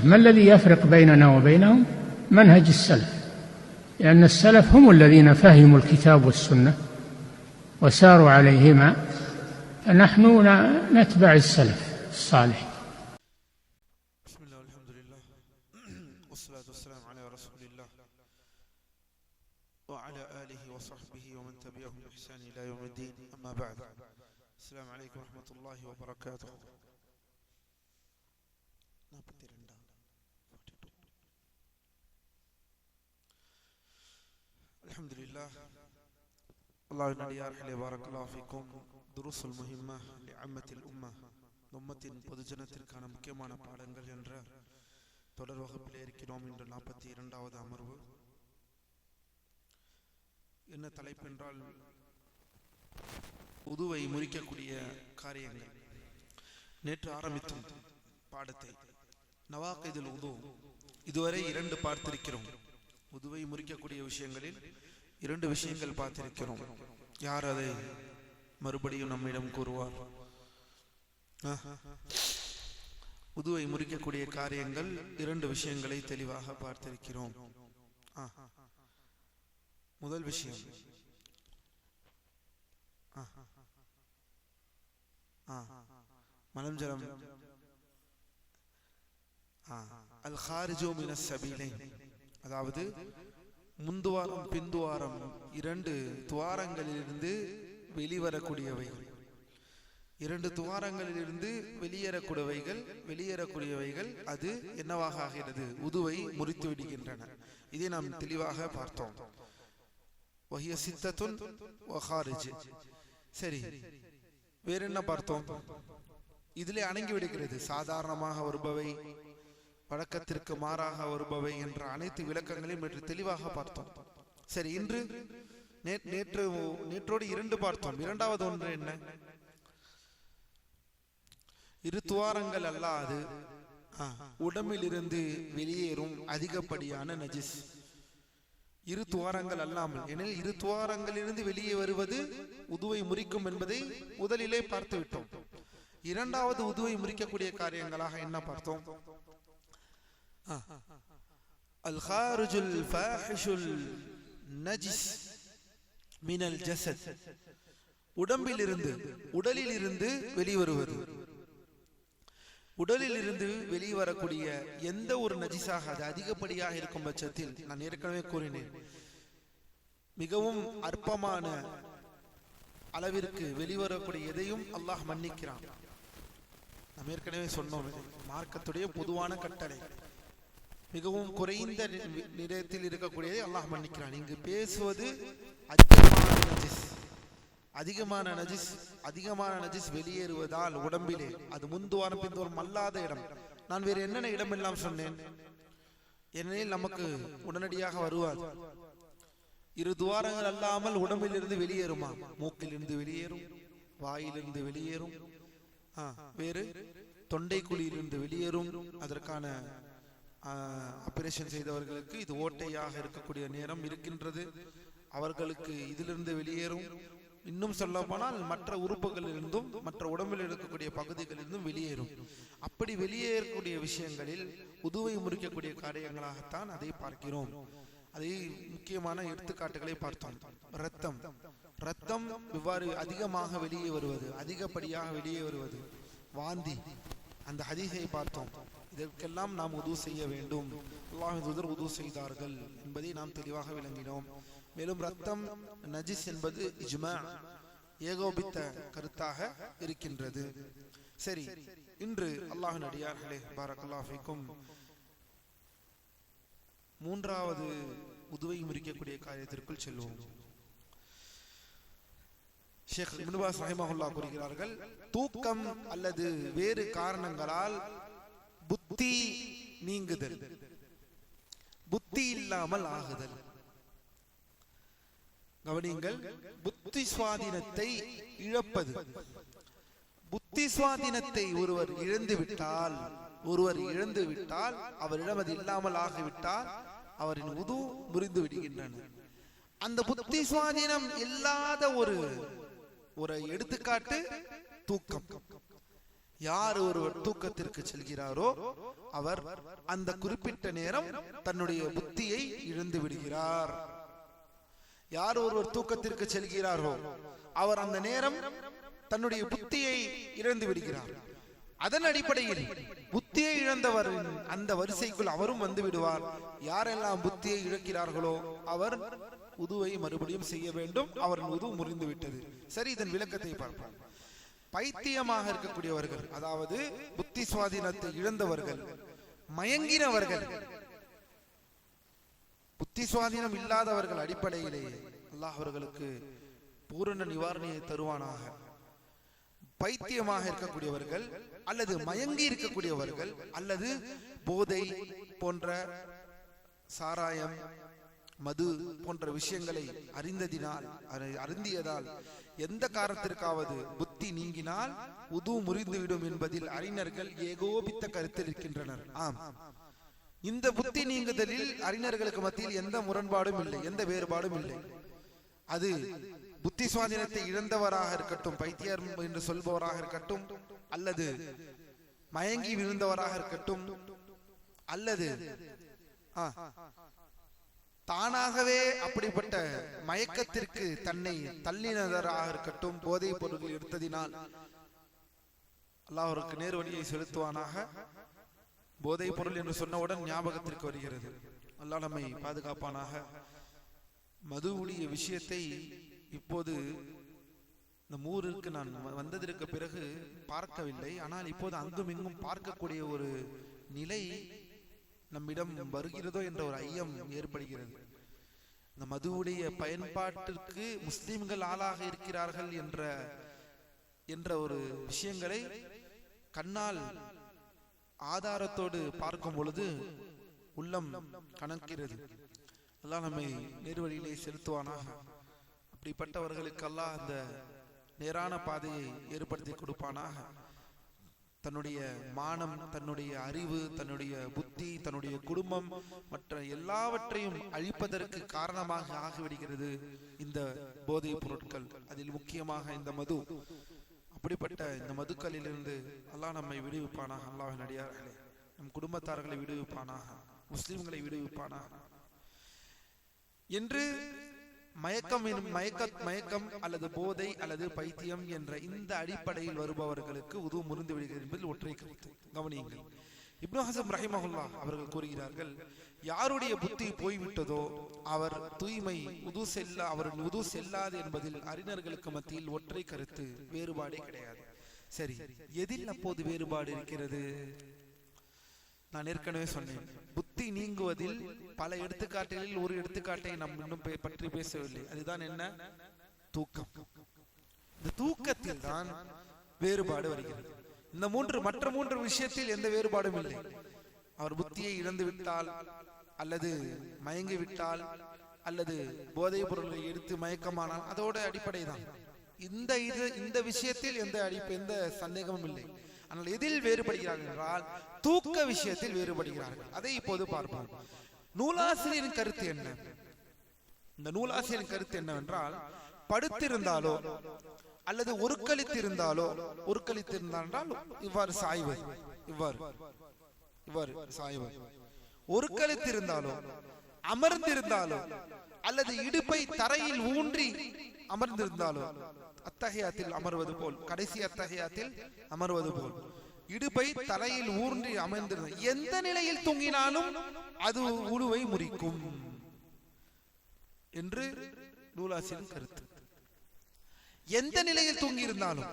ما الذي يفرق بيننا وبينهم؟ منهج السلف، لأن السلف هم الذين فهموا الكتاب والسنة وساروا عليهما، فنحن نتبع السلف الصالح. بسم الله والحمد لله والصلاة والسلام على رسول الله وعلى آله وصحبه ومن تبعهم بإحسان إلى يوم الدين. أما بعد، السلام عليكم ورحمة الله وبركاته. الحمد لله. الله நடிகார்களே, பாரக்கல்லாஹு ஃபீக்கும். துருசுல் முஹிம்மah லிஅம்மத்தில் உம்மah, உம்மத்தின் பொதுஜனத்திற்கான முக்கியமான பாடங்கள் என்ற தொடர் வகுப்பில் இருக்கிறோம். இன்று 42வது அமர்வு. என்ன தலைப்பென்றால், உதுவை முறிக்கக்கூடிய காரியங்கள். நேற்று ஆரம்பித்தோம் பாடத்தை. நவாகிதுல் உது இதுவரை 2 பார்த்திருக்கிறோம். உதுவை முறிக்கக்கூடிய விஷயங்களில் 2 விஷயங்கள் பார்த்திருக்கிறோம். யார் அதை மறுபடியும் நம்மிடம் கூறுவார்? உதுவை முறிக்கக்கூடிய காரியங்கள் 2 விஷயங்களை தெளிவாக பார்த்திருக்கிறோம். முதல் விஷயம், மலம்ஜலம் அல் ஹாரிஜு மினஸ் சபீலைன், அதாவது முந்துவாரம் பிந்துவாரம் 2 துவாரங்களிலிருந்து வெளிவரக்கூடியவை. 2 துவாரங்களிலிருந்து வெளியேறக்கூடியவைகள் அது என்னவாக ஆகிறது? உதுவை முறித்து விடுகின்றன. இதை நாம் தெளிவாக பார்த்தோம். வஹிய சித்தத்துன் வ ஹாரிஜ். சரி, வேற என்ன பார்த்தோம்? இதிலே அடங்கி விடுகிறது சாதாரணமாக வருபவை, வழக்கத்திற்கு மாறாக வருபவை என்ற அனைத்து விளக்கங்களையும் நேற்று தெளிவாக பார்த்தோம். சரி, இன்று நேற்றோடு 2 பார்த்தோம். 2வது ஒன்று என்ன? 2 துவாரங்கள் அல்லாது உடம்பில் இருந்து வெளியேறும் அதிகப்படியான நஜிஸ். 2 துவாரங்கள் அல்லாமல், எனில் 2 துவாரங்களிலிருந்து வெளியே வருவது உதுவை முறிக்கும் என்பதை முதலிலே பார்த்து விட்டோம். 2வது உதுவை முறிக்கக்கூடிய காரியங்களாக என்ன பார்த்தோம்? அல் ஹாரிஜுல் ஃபாஹிஷுல் நஜிஸ் மினல் ஜஸத், உடலில் இருந்து வெளிவருவது. உடலில் இருந்து வெளிவரக்கூடிய எந்த ஒரு நஜிஸாக அது அதிகப்படியாக இருக்கும் பட்சத்தில், நான் ஏற்கனவே கூறினேன், மிகவும் அற்பமான அளவிற்கு வெளிவரக்கூடிய எதையும் அல்லாஹ் மன்னிக்கிறான். நாம் ஏற்கனவே சொன்னோம், மார்க்கத்துடைய பொதுவான கட்டளை. மிகவும் குறைந்த நிறத்தில் இருக்கக்கூடியதை அல்லாஹ் மன்னிக்கிறான். இங்கு பேசுவது அதிகமான நஜிஸ் வெளியேறுவதால் உடம்பிலே, அது முந்துவாரம் பிந்துவாரம் அல்லாத இடம். நான் வேறு என்னென்ன இடம் எல்லாம் சொன்னேன்? ஏனெனில் நமக்கு உடனடியாக வருவாது. 2 துவாரங்கள் அல்லாமல் உடம்பில் இருந்து வெளியேறுமா? மூக்கிலிருந்து வெளியேறும், வாயிலிருந்து வெளியேறும், வேறு தொண்டை குழியிலிருந்து வெளியேறும். அதற்கான ஆபரேஷன் செய்தவர்களுக்கு இது ஓட்டையாக இருக்கக்கூடிய நேரம் இருக்கின்றது. அவர்களுக்கு இதிலிருந்து வெளியேறும். இன்னும் சொல்ல போனால் மற்ற உறுப்புகளிலிருந்தும் மற்ற உடம்பில் இருக்கக்கூடிய பகுதிகளிலிருந்தும் வெளியேறும். அப்படி வெளியேறக்கூடிய விஷயங்களில் உதுவை முறிக்கக்கூடிய காரியங்களாகத்தான் அதை பார்க்கிறோம். அதை முக்கியமான எடுத்துக்காட்டுகளை பார்த்தோம். ரத்தம் இவ்வாறு அதிகமாக வெளியே வருவது, அதிகப்படியாக வெளியே வருவது, வாந்தி, அந்த ஹதீஸை பார்த்தோம். இதற்கெல்லாம் நாம் உது செய்ய வேண்டும். அல்லாஹ்வின் தூதர் உது செய்தார்கள் என்பதை நாம் தெளிவாக விளங்கினோம். மேலும் ரத்தம் நஜிஸ் என்பது இஜ்மா, ஏகோபித்த கருத்தாக இருக்கின்றது. சரி, இன்று அல்லாஹ்வின் அடியார்களே, பாரக்கல்லாஹு ஃபீக்கும், 3வது உதுவை முறிக்கக்கூடிய காரியத்திற்குள் செல்வோம். ஷேக் இப்னு பாஸ் ரஹிமஹுல்லாஹ் கூறுகிறார்கள், தூக்கம் அல்லது வேறு காரணங்களால் புத்தி நீங்குதல், புத்தி இல்லாமல் ஆகுதல். கவனிங்கள், புத்தி சுவாதீனத்தை இழப்பது. புத்தி சுவாதீனத்தை ஒருவர் இழந்து விட்டால், அவரிடம் அது இல்லாமல் ஆகிவிட்டால் அவரின் உது முறிந்து விடுகின்றன. அந்த புத்தி சுவாதீனம் இல்லாத ஒரு எடுத்துக்காட்டு தூக்கம். யார் ஒருவர் தூக்கத்திற்கு செல்கிறாரோ அவர் அந்த குறிப்பிட்ட நேரம் தன்னுடைய புத்தியை இழந்து விடுகிறார். யார் ஒருவர் தூக்கத்திற்கு செல்கிறாரோ அவர் அந்த நேரம் தன்னுடைய புத்தியை இழந்து விடுகிறார். அதன் அடிப்படையில் புத்தியை இழந்தவர் அந்த வரிசைக்குள் அவரும் வந்து விடுவார். யாரெல்லாம் புத்தியை இழக்கிறார்களோ அவர் உதுவை மறுபடியும் செய்ய வேண்டும். அவர் உது முறிந்து விட்டது. சரி, இதன் விளக்கத்தை பார்ப்போம். பைத்தியமாக இருக்கக்கூடியவர்கள், அதாவது புத்தி சுவாதீனத்தை இழந்தவர்கள், மயங்கினவர்கள், புத்தி சுவாதீனம் இல்லாதவர்கள் அடிப்படையிலேயே அல்லாஹ் அவர்களுக்கு பூரண நிவாரணியை தருவானாக. பைத்தியமாக இருக்கக்கூடியவர்கள் அல்லது மயங்கி இருக்கக்கூடியவர்கள் அல்லது போதை போன்ற சாராயம் மது போன்ற விஷயங்களை அருந்தியதால் எந்த காரணத்திற்காவது புத்தி நீங்கினால் உது முறிந்துவிடும் என்பதில் அறிஞர்கள் ஏகோபித்த கருத்தில் இருக்கின்றனர். ஆம், இந்த புத்தி நீங்குதலில் அறிஞர்களுக்கு மத்தியில் எந்த முரண்பாடும் இல்லை, எந்த வேறுபாடும் இல்லை. அது புத்தி சுவாதீனத்தை இழந்தவராக இருக்கட்டும், பைத்தியர் என்று சொல்பவராக இருக்கட்டும், அல்லது மயங்கி விழுந்தவராக இருக்கட்டும், அல்லது தானாகவே அப்படிப்பட்ட மயக்கத்திற்கு தன்னை தள்ளினதராக இருக்கட்டும், போதைப் பொருட்கள் எடுத்ததினால் அல்லாஹ் அவருக்கு நேர் வழியை செலுத்துவானாக. போதைப் பொருள் என்று சொன்னவுடன் ஞாபகத்திற்கு வருகிறது, அல்லாஹ் நம்மை பாதுகாப்பானாக. மதுவுடைய விஷயத்தை இப்போது இந்த ஊருக்கு நான் வந்ததற்கு பிறகு பார்க்கவில்லை. ஆனால் இப்போது அங்கும் இங்கும் பார்க்கக்கூடிய ஒரு நிலை நம்மிடம் வருகிறதோ என்ற ஒரு ஐயம் ஏற்படுகிறது. இந்த மதுவுடைய பயன்பாட்டிற்கு முஸ்லிம்கள் ஆளாக இருக்கிறார்கள் என்ற ஒரு விஷயங்களை கண்ணால் ஆதாரத்தோடு பார்க்கும் பொழுது உள்ளம் கணக்கிறது. அல்லாஹ் நம்மை நேர்வழியிலே செலுத்துவானாக. அப்படிப்பட்டவர்களுக்கு அல்லாஹ் அந்த நேரான பாதையை ஏற்படுத்தி கொடுப்பானாக. தன்னுடைய மானம், தன்னுடைய அறிவு, தன்னுடைய புத்தி, தன்னுடைய குடும்பம், மற்ற எல்லாவற்றையும் அழிப்பதற்கு காரணமாக ஆகிவிடுகிறது இந்த போதைப் பொருட்கள், அதில் முக்கியமாக இந்த மது. அப்படிப்பட்ட இந்த மதுக்களிலிருந்து அல்லாஹ் நம்மை விடுவிப்பானாக. அல்லாஹ்வின் அடியார்களே, நம் குடும்பத்தார்களை விடுவிப்பானாக, முஸ்லிம்களை விடுவிப்பானாக. என்று மயக்கம் அல்லது போதை அல்லது பைத்தியம் என்ற இந்த அடிப்படையில் வருபவர்களுக்கு உது முறிந்து விடுகிறது என்பதில் ஒற்றை கருத்து. கவனியுங்கள், இப்னு ஹஸம் ரஹிமஹுல்லாஹ் அவர்கள் கூறுகிறார்கள், யாருடைய புத்தி போய்விட்டதோ அவர் தூய்மை அவரின் உது செல்லாது என்பதில் அறிஞர்களுக்கு மத்தியில் ஒற்றை கருத்து, வேறுபாடே கிடையாது. சரி, எதில் அப்போது வேறுபாடு இருக்கிறது? நான் ஏற்கனவே சொன்னேன், புத்தி நீங்குவதில் பல எடுத்துக்காட்டுகளில் ஒரு எடுத்துக்காட்டை நாம் இன்னும் பற்றி பேசவில்லை. அதுதான் என்ன? தூக்கம். இந்த தூக்கத்தில் தான் வேறுபாடு வருகிறது. இந்த மற்ற மூன்று விஷயத்தில் எந்த வேறுபாடும் இல்லை. அவர் புத்தியை இழந்து விட்டால் அல்லது மயங்கி விட்டால் அல்லது போதைப் பொருளை எடுத்து மயக்கமானால் அதோட அடிப்படை தான். இந்த விஷயத்தில் எந்த சந்தேகமும் இல்லை. ஆனால் எதில் வேறுபடுகிறார்கள் என்றால் தூக்க விஷயத்தில் வேறுபடுகிறார்கள். அதை இப்போது பார்ப்போம். நூலாசிரியரின் கருத்து என்ன? இந்த நூலாசிரியரின் கருத்து என்னவென்றால், படுத்திருந்தாலோ அல்லது ஒருக்களித்திருந்தால் இவ்வாறு சாய்வது, இவ்வாறு சாய்வது, ஒருக்களித்திருந்தாலோ அமர்ந்திருந்தாலோ அல்லது இடுப்பை தரையில் ஊன்றி அமர்ந்திருந்தாலோ, அத்தஹியாத்தில் அமர்வது போல், கடைசி அத்தஹியாத்தில் அமர்வது போல் இடுப்பை தலையில் ஊன்றி அமர்ந்திருந்த எந்த நிலையில் தூங்கினாலும் அது உழுவை முறிக்கும் என்று நூலாசிரியர் கருத்து. எந்த நிலையில் தூங்கி இருந்தாலும்,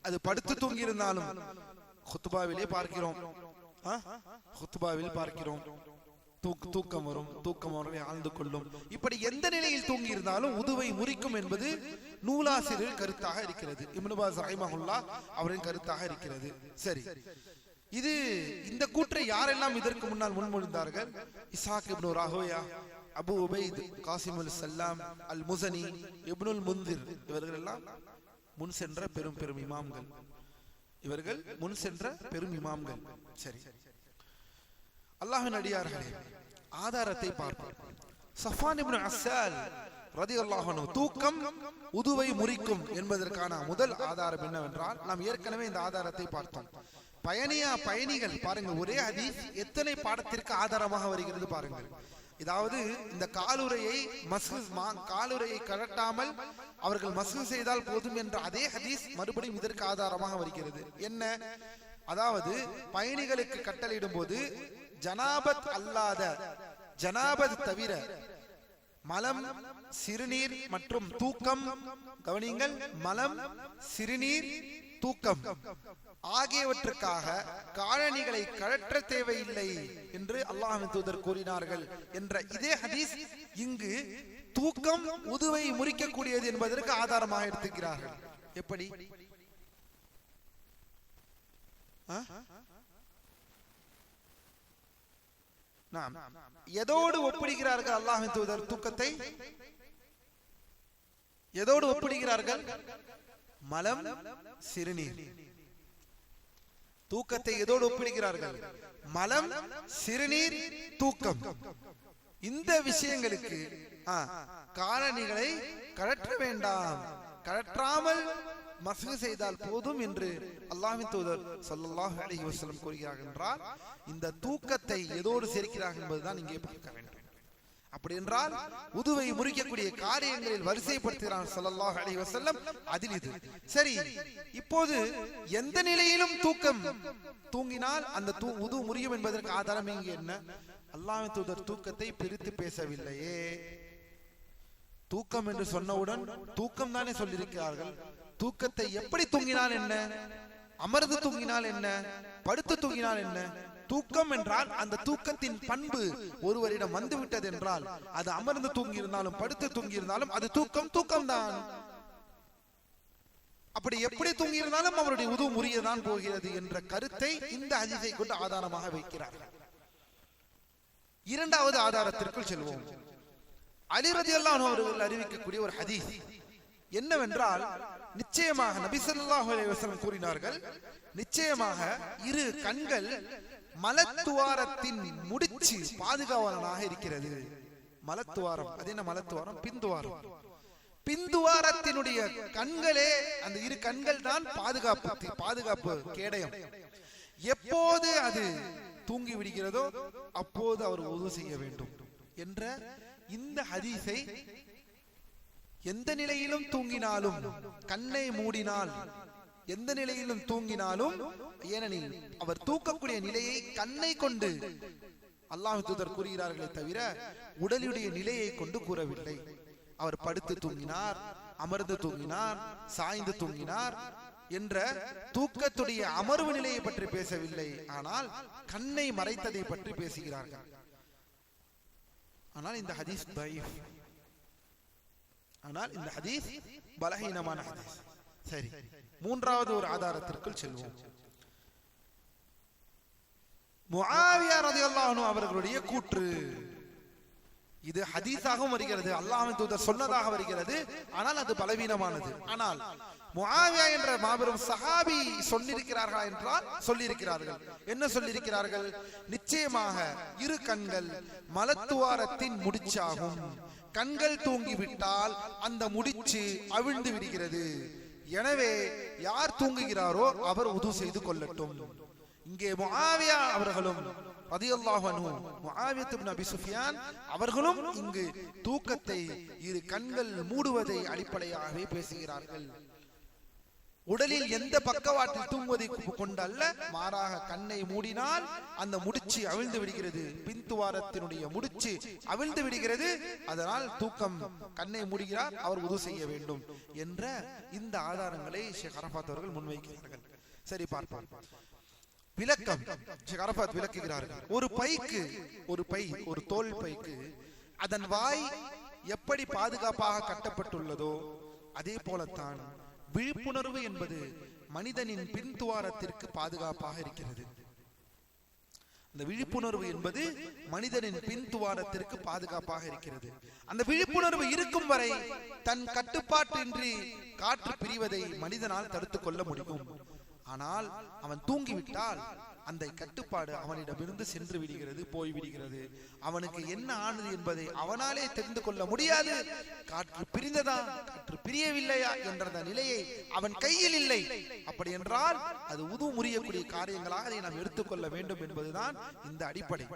அது படுத்து தூங்கி இருந்தாலும், குத்பாவிலே பார்க்கிறோம், தூக்கம் வரும், ஆழ்ந்து கொள்ளும். இப்படி எந்த நிலையில் தூங்கி இருந்தாலும் உதுவை முறிக்கும் என்பது நூலாசிரியர் கருத்தாக இருக்கிறது. இப்னு பாஸ் ரஹிமஹுல்லாஹ் அவரின் கருத்தாக இருக்கிறது. சரி, இந்த கூற்றை யாரெல்லாம் இதற்கு முன்னால் முன்மொழிந்தார்கள்? இஸ்ஹாக் இப்னு ராஹோயா, அபு உபைத், காசிமுல் சல்லாம், அல் முஸனி, இப்னுல் முன்திர், இவர்கள் எல்லாம் முன் சென்ற பெரும் இமாம்கள். சரி, அல்லாஹ்வின் அடியார்களே, ஆதாரத்தை பார்ப்போம். ஸஃப்வான் இப்னு அஸ்ஸால் ரலியல்லாஹு அன்ஹு தூக்கம் உதுவை முறிக்கும் என்பதற்கான முதல் ஆதாரம் என்னவென்றால், நாம் ஏற்கனவே இந்த ஆதாரத்தை பார்த்தோம். பயணிகள் பாருங்க, ஒரே ஹதீஸ் எத்தனை பாடத்திற்கு ஆதாரமாக வருகிறது பாருங்கள். அதாவது இந்த காலுரையை கழட்டாமல் அவர்கள் மஸ்ஹு செய்தால் போதும் என்ற அதே ஹதீஸ் மறுபடியும் இதற்கு ஆதாரமாக வருகிறது. என்ன? அதாவது பயணிகளுக்கு கட்டளையிடும் போது ஜனாபத் அல்லாத, ஜனாபத் தவிர மலம், சிறுநீர் மற்றும் தூக்கம், கவனிங்கள், மலம், சிறுநீர், தூக்கம் ஆகியவற்றுக்காக காலணிகளை கழற்ற தேவையில்லை என்று அல்லாஹ்வின் தூதர் கூறினார்கள் என்ற இதே ஹதீஸ் இங்கு தூக்கம் உதுவை முறிக்கக்கூடியது என்பதற்கு ஆதாரமாக எடுத்துக்கிறார்கள். எப்படி? எதோடு ஒப்பிடுகிறார்கள் அல்லாஹ்வின் தூதர் தூக்கத்தை? எதோடு ஒப்பிடுகிறார்கள்? மலம், சிறுநீர். தூக்கத்தை எதோடு ஒப்பிடுகிறார்கள்? மலம், சிறுநீர், தூக்கம். இந்த விஷயங்களுக்கு காலணிகளை கழற்ற வேண்டாம், கழற்றாமல் மஸ்ஹு செய்தால் போதும் என்று அல்லாஹ்வின் தூதர் ஸல்லல்லாஹு அலைஹி வஸல்லம் கூறுகிறார்கள் என்றால், இந்த தூக்கத்தை எதோடு சேர்க்கிறார்கள் என்பதுதான் இங்கே பார்க்க வேண்டும். அப்படி என்றால் உதுவை முறிக்கக்கூடிய காரியங்களில் வரிசைப்படுத்துகிறார் ஸல்லல்லாஹு அலைஹி வஸல்லம், அதில் இது சரி. இப்போது எந்த நிலையிலும் தூங்கினால் அந்த உது முறியும் என்பதற்கு ஆதாரம் இங்கே என்ன? அல்லாஹ்வின் தூதர் தூக்கத்தை பிரித்து பேசவில்லையே. தூக்கம் என்று சொன்னவுடன் தூக்கம் தானே சொல்லியிருக்கிறார்கள். தூக்கத்தை எப்படி தூங்கினால் என்ன, அமர்ந்து தூங்கினால் என்ன, படுத்து தூங்கினால் என்ன? தூக்கம் என்றால் அந்த தூக்கத்தின் பண்பு ஒருவரிடம் வந்துவிட்டது என்றால், அது அமர்ந்து தூங்கி இருந்தாலும் படுத்து தூங்கி இருந்தாலும் அது தூக்கம் தான். அப்படி எப்படி தூங்கி இருந்தாலும் அவருடைய உது முறியதான் போகிறது என்ற கருத்தை இந்த ஹதீஸை கொண்டு ஆதாரமாக வைக்கிறார்கள். இரண்டாவது ஆதாரத்திற்குள் செல்வோம். அலி ரலியல்லாஹு அன்ஹு அவர்கள் அறிவிக்கக்கூடிய ஒரு ஹதீஸ் என்னவென்றால், நிச்சயமாக நபி ஸல்லல்லாஹு அலைஹி வஸல்லம் கூறினார்கள், நிச்சயமாக இரு கண்கள் மலத்துவாரத்தின் முடிச்சு பாதுகாவலனாக இருக்கிறது. மலத்துவாரம், அது என்ன மலத்துவாரம்? பிந்துவாரம். பிந்துவாரத்தினுடைய கண்களே, அந்த இரு கண்கள் தான் பாதுகாப்பு கேடயம். எப்போது அது தூங்கி விடுகிறதோ அப்போது அவர் உது செய்ய வேண்டும் என்ற இந்த ஹதீஸை எந்த நிலையிலும் தூங்கினாலும், கண்ணை மூடினால் எந்த நிலையிலும் தூங்கினாலும், ஏனெனில் அவர் தூக்கக்கூடிய நிலையை கண்ணை கொண்டு அல்லாஹ்வின் தூதர் கூறுகிறார்களே தவிர உடலுடைய நிலையை கொண்டு கூறவில்லை. அவர் படுத்து தூங்கினார், அமர்ந்து தூங்கினார், சாய்ந்து தூங்கினார் என்ற தூக்கத்துடைய அமர்வு நிலையை பற்றி பேசவில்லை. ஆனால் கண்ணை மறைத்ததை பற்றி பேசுகிறார்கள். ஆனால் இந்த ஹதீஸ் தஈஃப், ஆனால் இந்த ஹதீஸ் பலஹீனமான ஹதீஸ். சரி, மூன்றாவது ஒரு ஆதாரத்திற்குள் செல்வோம். முஆவியா ரலியல்லாஹு அன்ஹு அவர்களுடைய கூற்று. இது ஹதீஸாகவும் வருகிறது, அல்லாஹ்வின் தூதர் சொன்னதாக வருகிறது. ஆனால் அது பலவீனமானது. ஆனால் முஆவியா என்ற மாபெரும் சஹாபி சொல்லியிருக்கிறார்களா என்றால் சொல்லியிருக்கிறார்கள். என்ன சொல்லியிருக்கிறார்கள்? நிச்சயமாக இரு கண்கள் மலத்துவாரத்தின் முடிச்சாகும். கண்கள் தூங்கிவிட்டால் அந்த முடிச்சு அவிழ்ந்து விடுகிறது. எனவே யார் தூங்குகிறாரோ அவர் உது செய்து கொள்ளட்டும். இங்கே முஆவியா அவர்களும் ரலியல்லாஹு அன்ஹு, முஆவியா இப்னு அபி சுஃபியான் அவர்களும் இங்கு தூக்கத்தை இரு கண்கள் மூடுவதை அடிப்படையாகவே பேசுகிறார்கள். உடலில் எந்த பக்கவாட்டில் தூங்குவதை கொண்டல்ல, மாறாக கண்ணை மூடினால் அந்த முடிச்சு அவிழ்ந்து விடுகிறது, பின்துவாரத்தினுடைய முடிச்சு அவிழ்ந்து விடுகிறது. அதனால் தூக்கம், கண்ணை மூடுகிறார், அவர் உது செய்ய வேண்டும் என்ற இந்த ஆதாரங்களை ஷேக் அரஃபாத் அவர்கள் முன்வைக்கிறார்கள். சரி, பார்ப்போம். விளக்கம் ஷேக் அரஃபாத் விளக்குகிறார்கள். ஒரு பை, ஒரு தோல் பைக்கு அதன் வாய் எப்படி பாதுகாப்பாக கட்டப்பட்டுள்ளதோ அதே போலத்தான் விழிப்புணர்வு என்பது மனிதனின் பின்துவாரத்திற்கு பாதுகாப்பாக இருக்கிறது. அந்த விழிப்புணர்வு என்பது மனிதனின் பின்துவாரத்திற்கு பாதுகாப்பாக இருக்கிறது. அந்த விழிப்புணர்வு இருக்கும் வரை தன் கட்டுப்பாட்டின்றி காற்று பிரிவதை மனிதனால் தடுத்துக் கொள்ள முடியும். ஆனால் அவன் தூங்கிவிட்டால் அந்த கட்டுப்பாடு அவனிடமிருந்து சென்று விடுகிறது, போய்விடுகிறது. அவனுக்கு என்ன ஆனது என்பதை அவனாலே தெரிந்து கொள்ள முடியாது. காற்று பிரிந்ததா, காற்று பிரியவில்லையா என்ற நிலையை அவன் கையில் இல்லை. அப்படி என்றால் அது உது முறியக்கூடிய காரியங்களாக அதை நாம் எடுத்துக்கொள்ள வேண்டும் என்பதுதான் இந்த அடிப்படை.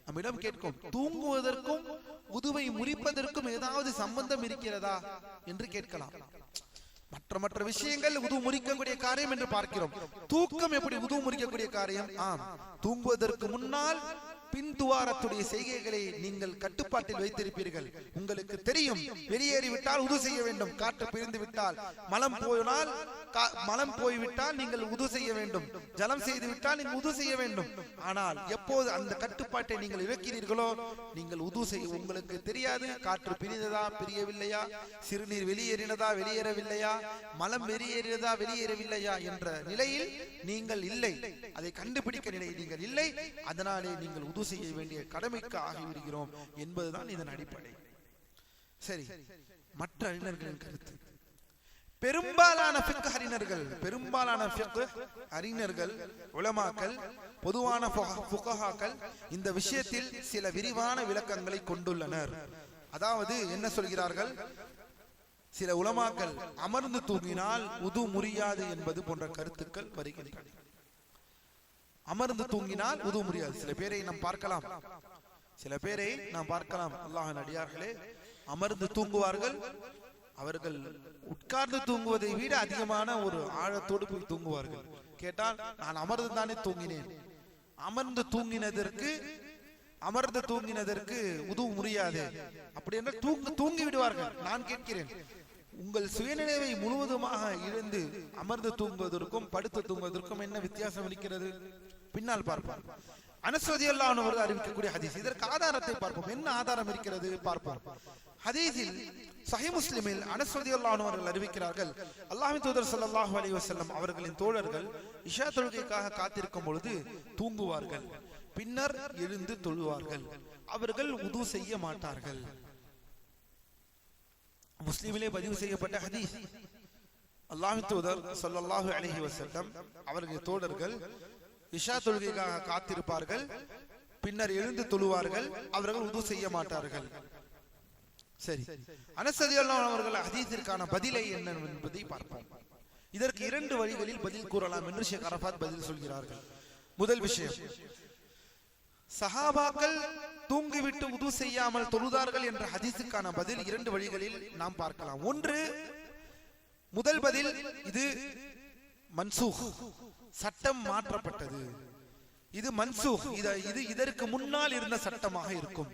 நம்மிடம் கேட்கும், தூங்குவதற்கும் உதுவை முறிப்பதற்கும் ஏதாவது சம்பந்தம் இருக்கிறதா என்று கேட்கலாம். மற்ற விஷயங்கள் உது முறிக்கக்கூடிய காரியம் என்று பார்க்கிறோம். தூக்கம் எப்படி உது முறிக்கக்கூடிய காரியம்? ஆம், தூங்குவதற்கு முன்னால் பின் துவாரத்துடைய செய்கைகளை நீங்கள் கட்டுப்பாட்டில் வைத்திருப்பீர்கள். உங்களுக்கு தெரியும், வெளியேறிவிட்டால் உது செய்ய வேண்டும். காற்று பிரிந்து விட்டால், மலம் போய்விட்டால் நீங்கள் உது செய்ய வேண்டும். ஜலம் செய்து விட்டால் நீங்கள் உது செய்ய வேண்டும். ஆனால் எப்போது அந்த கட்டுப்பாட்டை நீங்கள் இழக்கிறீர்களோ, நீங்கள் உது செய்ய உங்களுக்கு தெரியாது. காற்று பிரிந்ததா, பிரியவில்லையா, சிறுநீர் வெளியேறினதா, வெளியேறவில்லையா, மலம் வெளியேறினதா, வெளியேறவில்லையா என்ற நிலையில் நீங்கள் இல்லை. அதை கண்டுபிடிக்க நிலையில் நீங்கள் இல்லை. அதனாலே நீங்கள் உது செய்ய வேண்டிய கடமைக்கு ஆகிவிடுகிறோம் என்பதுதான் இதன் அடிப்படை. சரி, மற்ற அறிஞர்களின் கருத்து. பெரும்பாலான ஃபிக்ஹ் அறிஞர்கள், உலமாக்கள், பொதுவான ஃபுகஹாக்கள் இந்த விஷயத்தில் சில விரிவான விளக்கங்களை கொண்டுள்ளனர். அதாவது என்ன சொல்கிறார்கள்? சில உலமாக்கள் அமர்ந்து தூங்கினால் உது முறியாது என்பது போன்ற கருத்துக்கள் வருகின்றன. அமர்ந்து தூங்கினால் உது முடியாது. சில பேரை நாம் பார்க்கலாம், அல்லாஹ்வின் அடியார்களே, அமர்ந்து தூங்குவார்கள். அவர்கள் உட்கார்ந்து தூங்குவதை விட அதிகமான ஒரு ஆழத்தோடு போய் தூங்குவார்கள். கேட்டால், நான் அமர்ந்து தானே தூங்கினேன். அமர்ந்து தூங்கினதற்கு உது முடியாது அப்படி என்றால் தூங்கி விடுவார்கள். நான் கேட்கிறேன், உங்கள் சுயநினைவை முழுவதுமாக இழந்து அமர்ந்து தூங்குவதற்கும் படுத்து தூங்குவதற்கும் என்ன வித்தியாசம் இருக்கிறது? பின்னால் பார்ப்போம். அனஸ் ரலியல்லாஹு அன்ஹு அவர்கள் அறிவிக்கக்கூடிய ஹதீஸ், இதற்கு ஆதாரத்தை பார்ப்போம். என்ன ஆதாரம் இருக்கிறது பார்ப்போம். ஹதீஸில் சஹீஹ் முஸ்லிமில் அனஸ் ரலியல்லாஹு அன்ஹு அவர்கள் அறிவிக்கிறார்கள், அல்லாஹ்வின் தூதர் ஸல்லல்லாஹு அலைஹி வஸல்லம் அவர்களின் தோழர்கள் இஷா தொழுகைக்காக காத்திருக்கும் பொழுது தூங்குவார்கள். பின்னர் எழுந்து தொழுவார்கள். அவர்கள் உது செய்ய மாட்டார்கள். முஸ்லிமிலே பதிவு செய்யப்பட்ட ஹதீஸ். அல்லாஹ்வின் தூதர் ஸல்லல்லாஹு அலைஹி வஸல்லம் அவர்களின் தோழர்கள் இஷா தொழுகைக்காக காத்திருப்பார்கள். பின்னர் எழுந்து தொழுவார்கள். அவர்கள் உது செய்ய மாட்டார்கள். சரி, அனஸ் ரலியல்லாஹு அன்ஹு அவர்கள் ஹதீஸிற்கான பதிலை என்ன என்பதை பார்ப்போம். இதற்கு இரண்டு வழிகளில் பதில் கூறலாம் என்று ஷேக் அரஃபாத் பதில் சொல்கிறார்கள். முதல் விஷயம், சஹாபாக்கள் தூங்கிவிட்டு உது செய்யாமல் தொழுதார்கள் என்ற ஹதீஸுக்கான பதில் இரண்டு வழிகளில் நாம் பார்க்கலாம். ஒன்று, முதல் பதில், இது மன்சூக், சட்டம் மாற்றப்பட்டது. இது மன்சூக், இது இதற்கு முன்னால் இருந்த சட்டமாக இருக்கும்.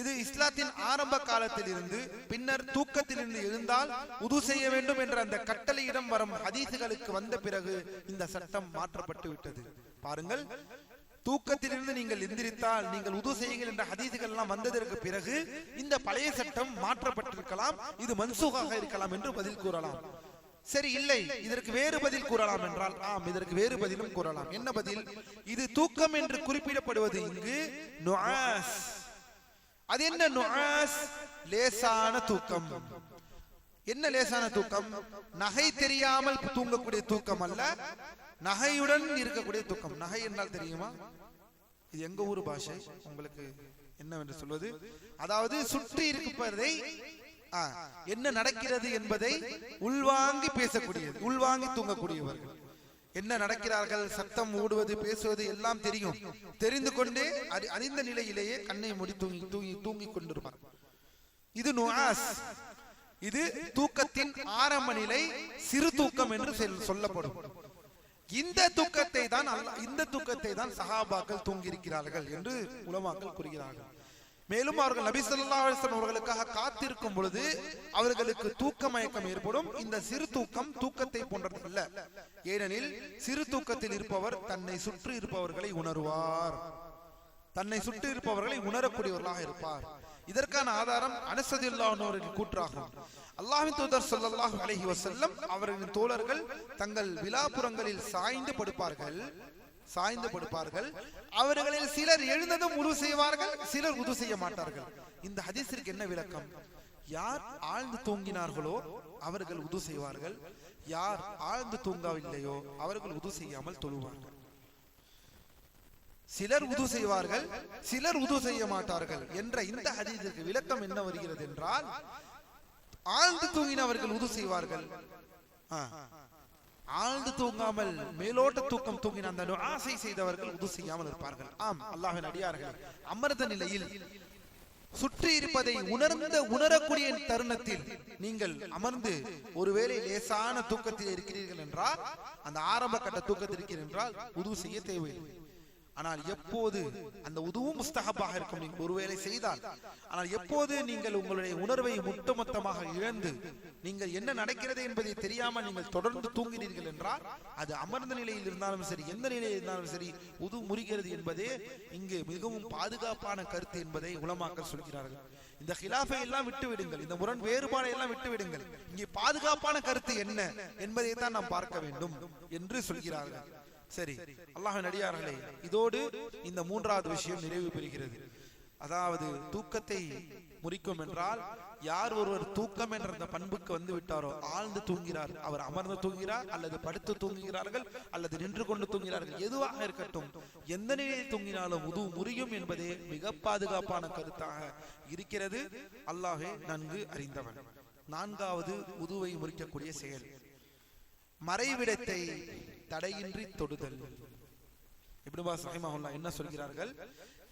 இது இஸ்லாத்தின் ஆரம்ப காலத்தில் இருந்து பின்னர் தூக்கத்திலிருந்து எழுந்தால் உது செய்ய வேண்டும் என்ற அந்த கட்டளையிடம் வரும் ஹதீஸுகளுக்கு வந்த பிறகு இந்த சட்டம் மாற்றப்பட்டு விட்டது. பாருங்கள், தூக்கத்திலிருந்து நீங்கள் எந்திரித்தால் நீங்கள் உது செய்யுங்கள் என்ற ஹதீஸுகள் எல்லாம் வந்ததற்கு பிறகு இந்த பழைய சட்டம் மாற்றப்பட்டிருக்கலாம், இது மன்சூகாக இருக்கலாம் என்று பதில் கூறலாம். சரி, இல்லை, இதற்கு வேறு பதில் கூறலாம் என்றால், ஆம், இதற்கு வேறு பதிலும் கூறலாம். என்ன பதில்? இது தூக்கம் என்று குறிப்பிடப்படுவது இங்கு நுஆஸ். அது என்ன நுஆஸ்? லேசான தூக்கம். என்ன லேசான தூக்கம்? நகை தெரியாமல் தூங்கக்கூடிய தூக்கம் அல்ல, நகையுடன் இருக்கக்கூடிய தூக்கம். நகை என்றால் தெரியுமா? இது எங்க ஊர் பாஷை, உங்களுக்கு என்னவென்று சொல்வது? அதாவது சுற்றி இருப்பதை, என்ன நடக்கிறது என்பதை உள்வாங்கி பேசக்கூடியது, உள்வாங்கி தூங்கக்கூடியவர்கள். என்ன நடக்கிறார்கள், சத்தம் ஓடுவது, பேசுவது எல்லாம் தெரியும். தெரிந்து கொண்டே அறிந்த நிலையிலேயே கண்ணை மூடி தூங்கி கொண்டிருப்பார். இது நுஆஸ். இது தூக்கத்தின் ஆரம்ப நிலை, சிறு தூக்கம் என்று சொல்லப்படும். இந்த தூக்கத்தை தான் சஹாபாக்கள் தூங்கியிருக்கிறார்கள் என்று உலமாக்கள் கூறுகிறார்கள். மேலும் அவர்கள் நபி ஸல்லல்லாஹு அலைஹி வஸல்லம் அவர்களுக்காக காத்திருக்கும் பொழுது அவர்களுக்கு தூக்க மயக்கம் ஏற்படும். இந்த சிறு தூக்கம் தூக்கத்தை போன்றது அல்ல. ஏனெனில் சிறு தூக்கத்தில் இருப்பவர் தன்னை சுற்றி இருப்பவர்களை உணர்வார், தன்னை சுற்றி இருப்பவர்களை உணரக்கூடியவர்களாக இருப்பார். இதற்கான ஆதாரம் அனஸ் ரலியல்லாஹு அன்ஹு அவர்களின் கூற்றாகும். அல்லாஹ்வின் தூதர் ஸல்லல்லாஹு அலைஹி வஸல்லம் அவர்களின் தோழர்கள் தங்கள் விலாப்புறங்களில் சாய்ந்து படுப்பார்கள். அவர்களில் சிலர் எழுந்ததும் உது செய்வார்கள், சிலர் உது செய்ய மாட்டார்கள். இந்த ஹதீஸிற்கு என்ன விளக்கம்? யார் ஆழ்ந்து தூங்கினார்களோ அவர்கள் உது செய்வார்கள், யார் ஆழ்ந்து தூங்கவில்லையோ அவர்கள் உது செய்யாமல் தொழுவார்கள். சிலர் உது செய்வார்கள், சிலர் உது செய்ய மாட்டார்கள் என்ற இந்த ஹதீஸிற்கு விளக்கம் என்ன வருகிறது என்றால், ஆழ்ந்து தூங்கினவர்கள் உது செய்வார்கள், ஆழ்ந்து தூங்காமல் மேலோட்ட தூக்கம் தூங்கின அந்த ஆசை செய்தவர்கள் உது செய்யாமல் இருப்பார்கள். ஆம் அல்லாஹ்வின் அடியார்கள், அமர்ந்த நிலையில் சுற்றி இருப்பதை உணரக்கூடிய தருணத்தில் நீங்கள் அமர்ந்து ஒருவேளை லேசான தூக்கத்தில் இருக்கிறீர்கள் என்றால், அந்த ஆரம்ப கட்ட தூக்கத்தில் இருக்கிறீர்கள் என்றால் உது செய்ய தேவையில்லை. ஆனால் எப்போது அந்த உதுவும் முஸ்தஹபாக இருக்கும் நீங்கள் ஒருவேளை செய்தால், ஆனால் எப்போது நீங்கள் உங்களுடைய உணர்வை ஒட்டுமொத்தமாக இழந்து நீங்கள் என்ன நடக்கிறது என்பதை தெரியாமல் நீங்கள் தொடர்ந்து தூங்கினீர்கள் என்றால், அது அமர்ந்த நிலையில் இருந்தாலும் சரி, எந்த நிலையில் இருந்தாலும் சரி, உது முறிகிறது என்பதே இங்கு மிகவும் பாதுகாப்பான கருத்து என்பதை உலமாக்கள் சொல்கிறார்கள். இந்த ஹிலாஃபை எல்லாம் விட்டு விடுங்கள், இந்த முரண் வேறுபாடை எல்லாம் விட்டு விடுங்கள், இங்கே பாதுகாப்பான கருத்து என்ன என்பதை தான் நாம் பார்க்க வேண்டும் என்று சொல்கிறார்கள். சரி அல்லாஹ்வின் அடியார்களே, இதோடு இந்த மூன்றாவது விஷயம் நிறைவு பெறுகிறது. அதாவது தூக்கத்தை முறிக்கும் என்றால், யார் ஒருவர் தூக்கம் என்ற அந்த பண்புக்கு வந்து விட்டாரோ, ஆழ்ந்து தூங்கிறார், அவர் அமர்ந்து தூங்குகிறார் அல்லது படுத்து தூங்குகிறார்கள் அல்லது நின்று கொண்டு தூங்குகிறார்கள், எதுவாக இருக்கட்டும், எந்த நிலையில் தூங்கினாலும் உது முறியும் என்பதே மிக பாதுகாப்பான கருத்தாக இருக்கிறது. அல்லாஹ்வே நன்கு அறிந்தவன். நான்காவது உதுவை முறிக்கக்கூடிய செயல் மறைவிடத்தை தடையின்றி தொடுதல். இப்னு பாஸ் ரஹிமஹுல்லாஹ் என்ன சொல்கிறார்கள்?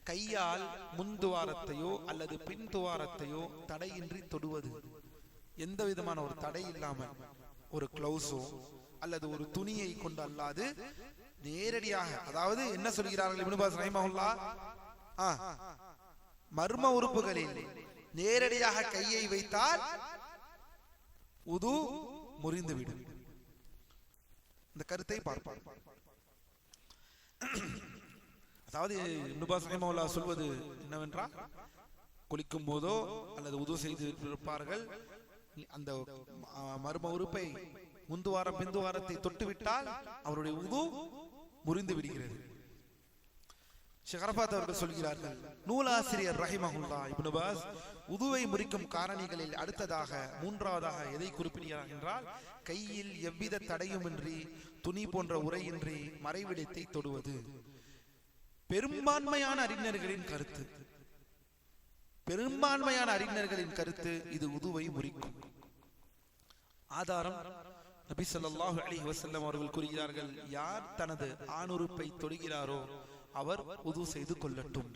கையால் முன்துவாரத்தையோ அல்லது பின் துவாரத்தையோ தடையின்றி தொடுவது, எந்த விதமான ஒரு தடை இல்லாமல், ஒரு கிளவுஸோ அல்லது ஒரு துணியை கொண்டு அல்லாது நேரடியாக, அதாவது என்ன சொல்கிறார்கள் இப்னு பாஸ் ரஹிமஹுல்லாஹ், மர்ம உறுப்புகளில் நேரடியாக கையை வைத்தால் உது முறிந்துவிடும். இந்த கருத்தை பார்ப்பார். அதாவது இப்னு பாஸ் ரஹிமஹுல்லாஹ் சொல்வது என்னவென்றால், குளிக்கும் போதோ அல்லது உது செய்து இருப்பார்கள், அந்த மர்ம உறுப்பை முந்துவாரம் பிந்துவாரத்தை தொட்டுவிட்டால் அவருடைய உது முறிந்து விடுகிறது. ஷரஃபாத் அவர்கள் சொல்கிறார்கள், நூலாசிரியர் ரஹிமஹுல்லாஹ் இப்னு பாஸ் உதுவை முறிக்கும் காரணிகளில் அடுத்ததாக மூன்றாவதாக எதை குறிப்பிடுகிறார் என்றால், கையில் எவ்வித தடையுமின்றி துணி போன்ற உரையின்றி மறைவிடத்தை தொடுவது. பெரும்பான்மையான அறிஞர்களின் கருத்து இது உதுவை முறிக்கும். ஆதாரம் நபி ஸல்லல்லாஹு அலைஹி வஸல்லம் அவர்கள் கூறுகிறார்கள், யார் தனது ஆணுறுப்பை தொடுகிறாரோ அவர் உது செய்து கொள்ளட்டும்.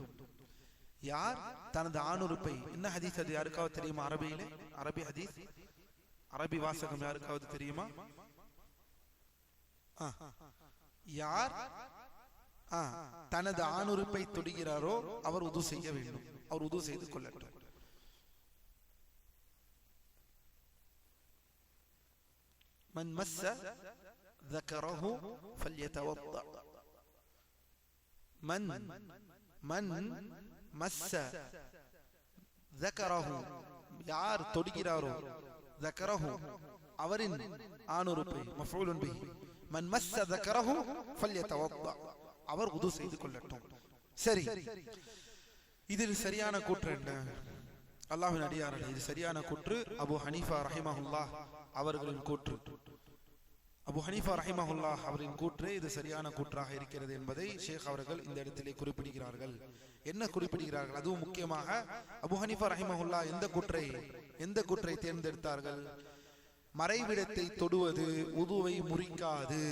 யார் தனது ஆணுறுப்பை, என்ன ஹதீஸ் அது யாருக்காவது தெரியுமா? அரபியிலே அரபி ஹதீஸ், அரபி வாசகம் யாருக்காவது தெரியுமா? யார் தனது ஆணுறுப்பை தொடுகிறாரோ அவர் உது செய்ய வேண்டும், அவர் உது செய்து கொள்ளட்டும். மன் மஸ்ஸ ذكره فليتوضأ. من மஸ்ஸ ذكره, யார் தொடுகிறாரோ, ذكره அவரின் ஆணுறுப்பை, மஃஊலுன் பிஹி, மன் மஸ்ஸ ذكره فليتوضأ, அவர் உது செய்து கொள்ளட்டும். சரி, இதில் சரியான கூற்று என்ன? அல்லாஹ்வின் அடியார்களே, இது சரியான கூற்று அபூ ஹனீஃபா ரஹிமஹுல்லாஹ் அவர்களின் கூற்று. அபூ ஹனீஃபா ரஹிமஹுல்லாஹ் அவரின் கூற்று இது சரியான கூற்றாக இருக்கிறது என்பதை ஷேக் அவர்கள் இந்த இடத்திலே குறிப்பிடுகிறார்கள். என்ன குறிப்பிடுகிறார்கள்? அதுவும் முக்கியமாக அபூ ஹனீஃபா ரஹிமஹுல்லாஹ் எந்த கூற்றை தேர்ந்தெடுத்தார்கள்? மறைவிடத்தை தொடுவது உதுவை முறிக்காது,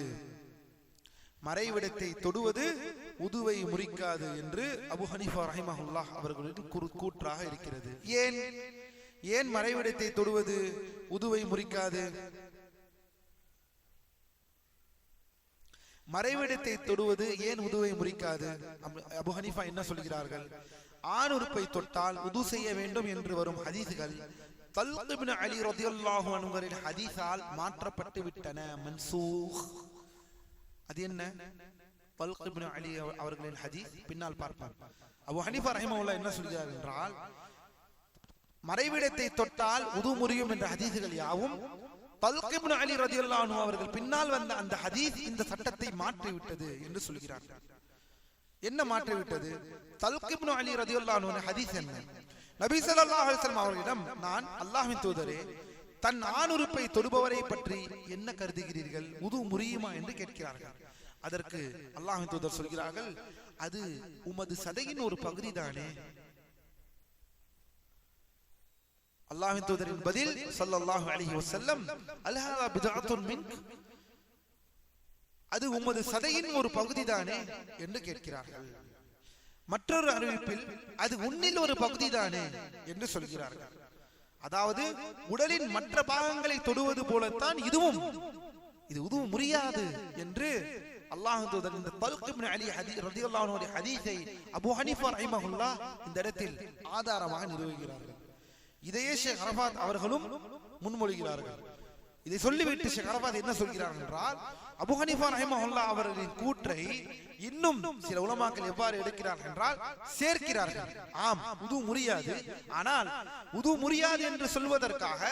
மறைவிடத்தை தொடுவது உதுவை முறிக்காது என்று அபூ ஹனீஃபா ரஹிமஹுல்லாஹ் அவர்களின் கூற்றாக இருக்கிறது. ஏன் மறைவிடத்தை தொடுவது உதுவை முறிக்காது? மறைவிடத்தை தொடுவது ஏன் உதுவை முறிக்காது? அபூ ஹனீஃபா என்ன சொல்கிறார்கள்? ஆணுறுப்பை தொட்டால் உது செய்ய வேண்டும் என்று வரும் ஹதீஸ்கள் தல்க் இப்னு அலி ரலியல்லாஹு அன்ஹுவின் ஹதீஸால் மாற்றப்பட்டு விட்டன, மன்சூக். அது என்ன? தல்க் இப்னு அலி அவர்களின் ஹதீஸ் பின்னால் பார்ப்போம். அபூ ஹனீஃபா ரஹிமஹுல்லாஹ் என்ன சொல்கிறார் என்றால், மறைவிடத்தை தொட்டால் உது முறியும் என்ற ஹதீஸ்கள் யாவும் தல்க் இப்னு அலி ரலியல்லாஹு அன்ஹு அவர்கள் பின்னால் வந்த அந்த ஹதீஸ் இந்த சட்டத்தை மாற்றி விட்டது என்று சொல்கிறார்கள். என்ன மாற்றி விட்டது? தல்க் இப்னு அலி ரலியல்லாஹு அன்ஹு ஹதீஸ் என்ன? நபி ஸல்லல்லாஹு அலைஹி வஸல்லம் அவர்களிடம், நான் அல்லாஹ்வின் தூதரே, தன் ஆணுறுப்பை தொடுபவரை பற்றி என்ன கருதுகிறீர்கள், உது முறியுமா என்று கேட்கிறார்கள். அதற்கு அல்லாஹ்வின் தூதர் சொல்கிறார்கள், அது உமது சதையின் ஒரு பகுதி தானே. அல்லாஹ்வின் தூதரின் பதில் ஸல்லல்லாஹு அலைஹி வஸல்லம், அல்ஹா பித்அத்துன் மின்க், அது உமது சதையின் ஒரு பகுதி தானே என்று கேட்கிறார்கள். மற்றொரு அறிவிப்பில் அது உன்னில் ஒரு பகுதி தானே என்று சொல்கிறார்கள். அதாவது உடலின் மற்ற பாகங்களை தொடுவது போலத்தான் இதுவும் முடியாது என்று அல்லாஹ்வின் தூதர் இந்த தல்க் இப்னு அலி ரலியல்லாஹு அன்ஹு ஹதீஸை அபூ ஹனீஃபா ரஹிமஹுல்லாஹ் இந்த இடத்தில் ஆதாரமாக நிறுவுகிறார்கள். இதையே ஷேக் அரஃபாத் அவர்களும் முன்மொழிகிறார்கள். இதை சொல்லிவிட்டு ஷேக் அரஃபாத் என்ன சொல்கிறார்கள் என்றால், அபூ ஹனீஃபா ரஹிமஹுல்லாஹ் அவர்களின் கூற்றை இன்னும் சில உலமாக்கள் எவ்வாறு எடுக்கிறார்கள் என்றால் சேர்க்கிறார்கள். ஆம், உது முடியாது, ஆனால் உது முடியாது என்று சொல்வதற்காக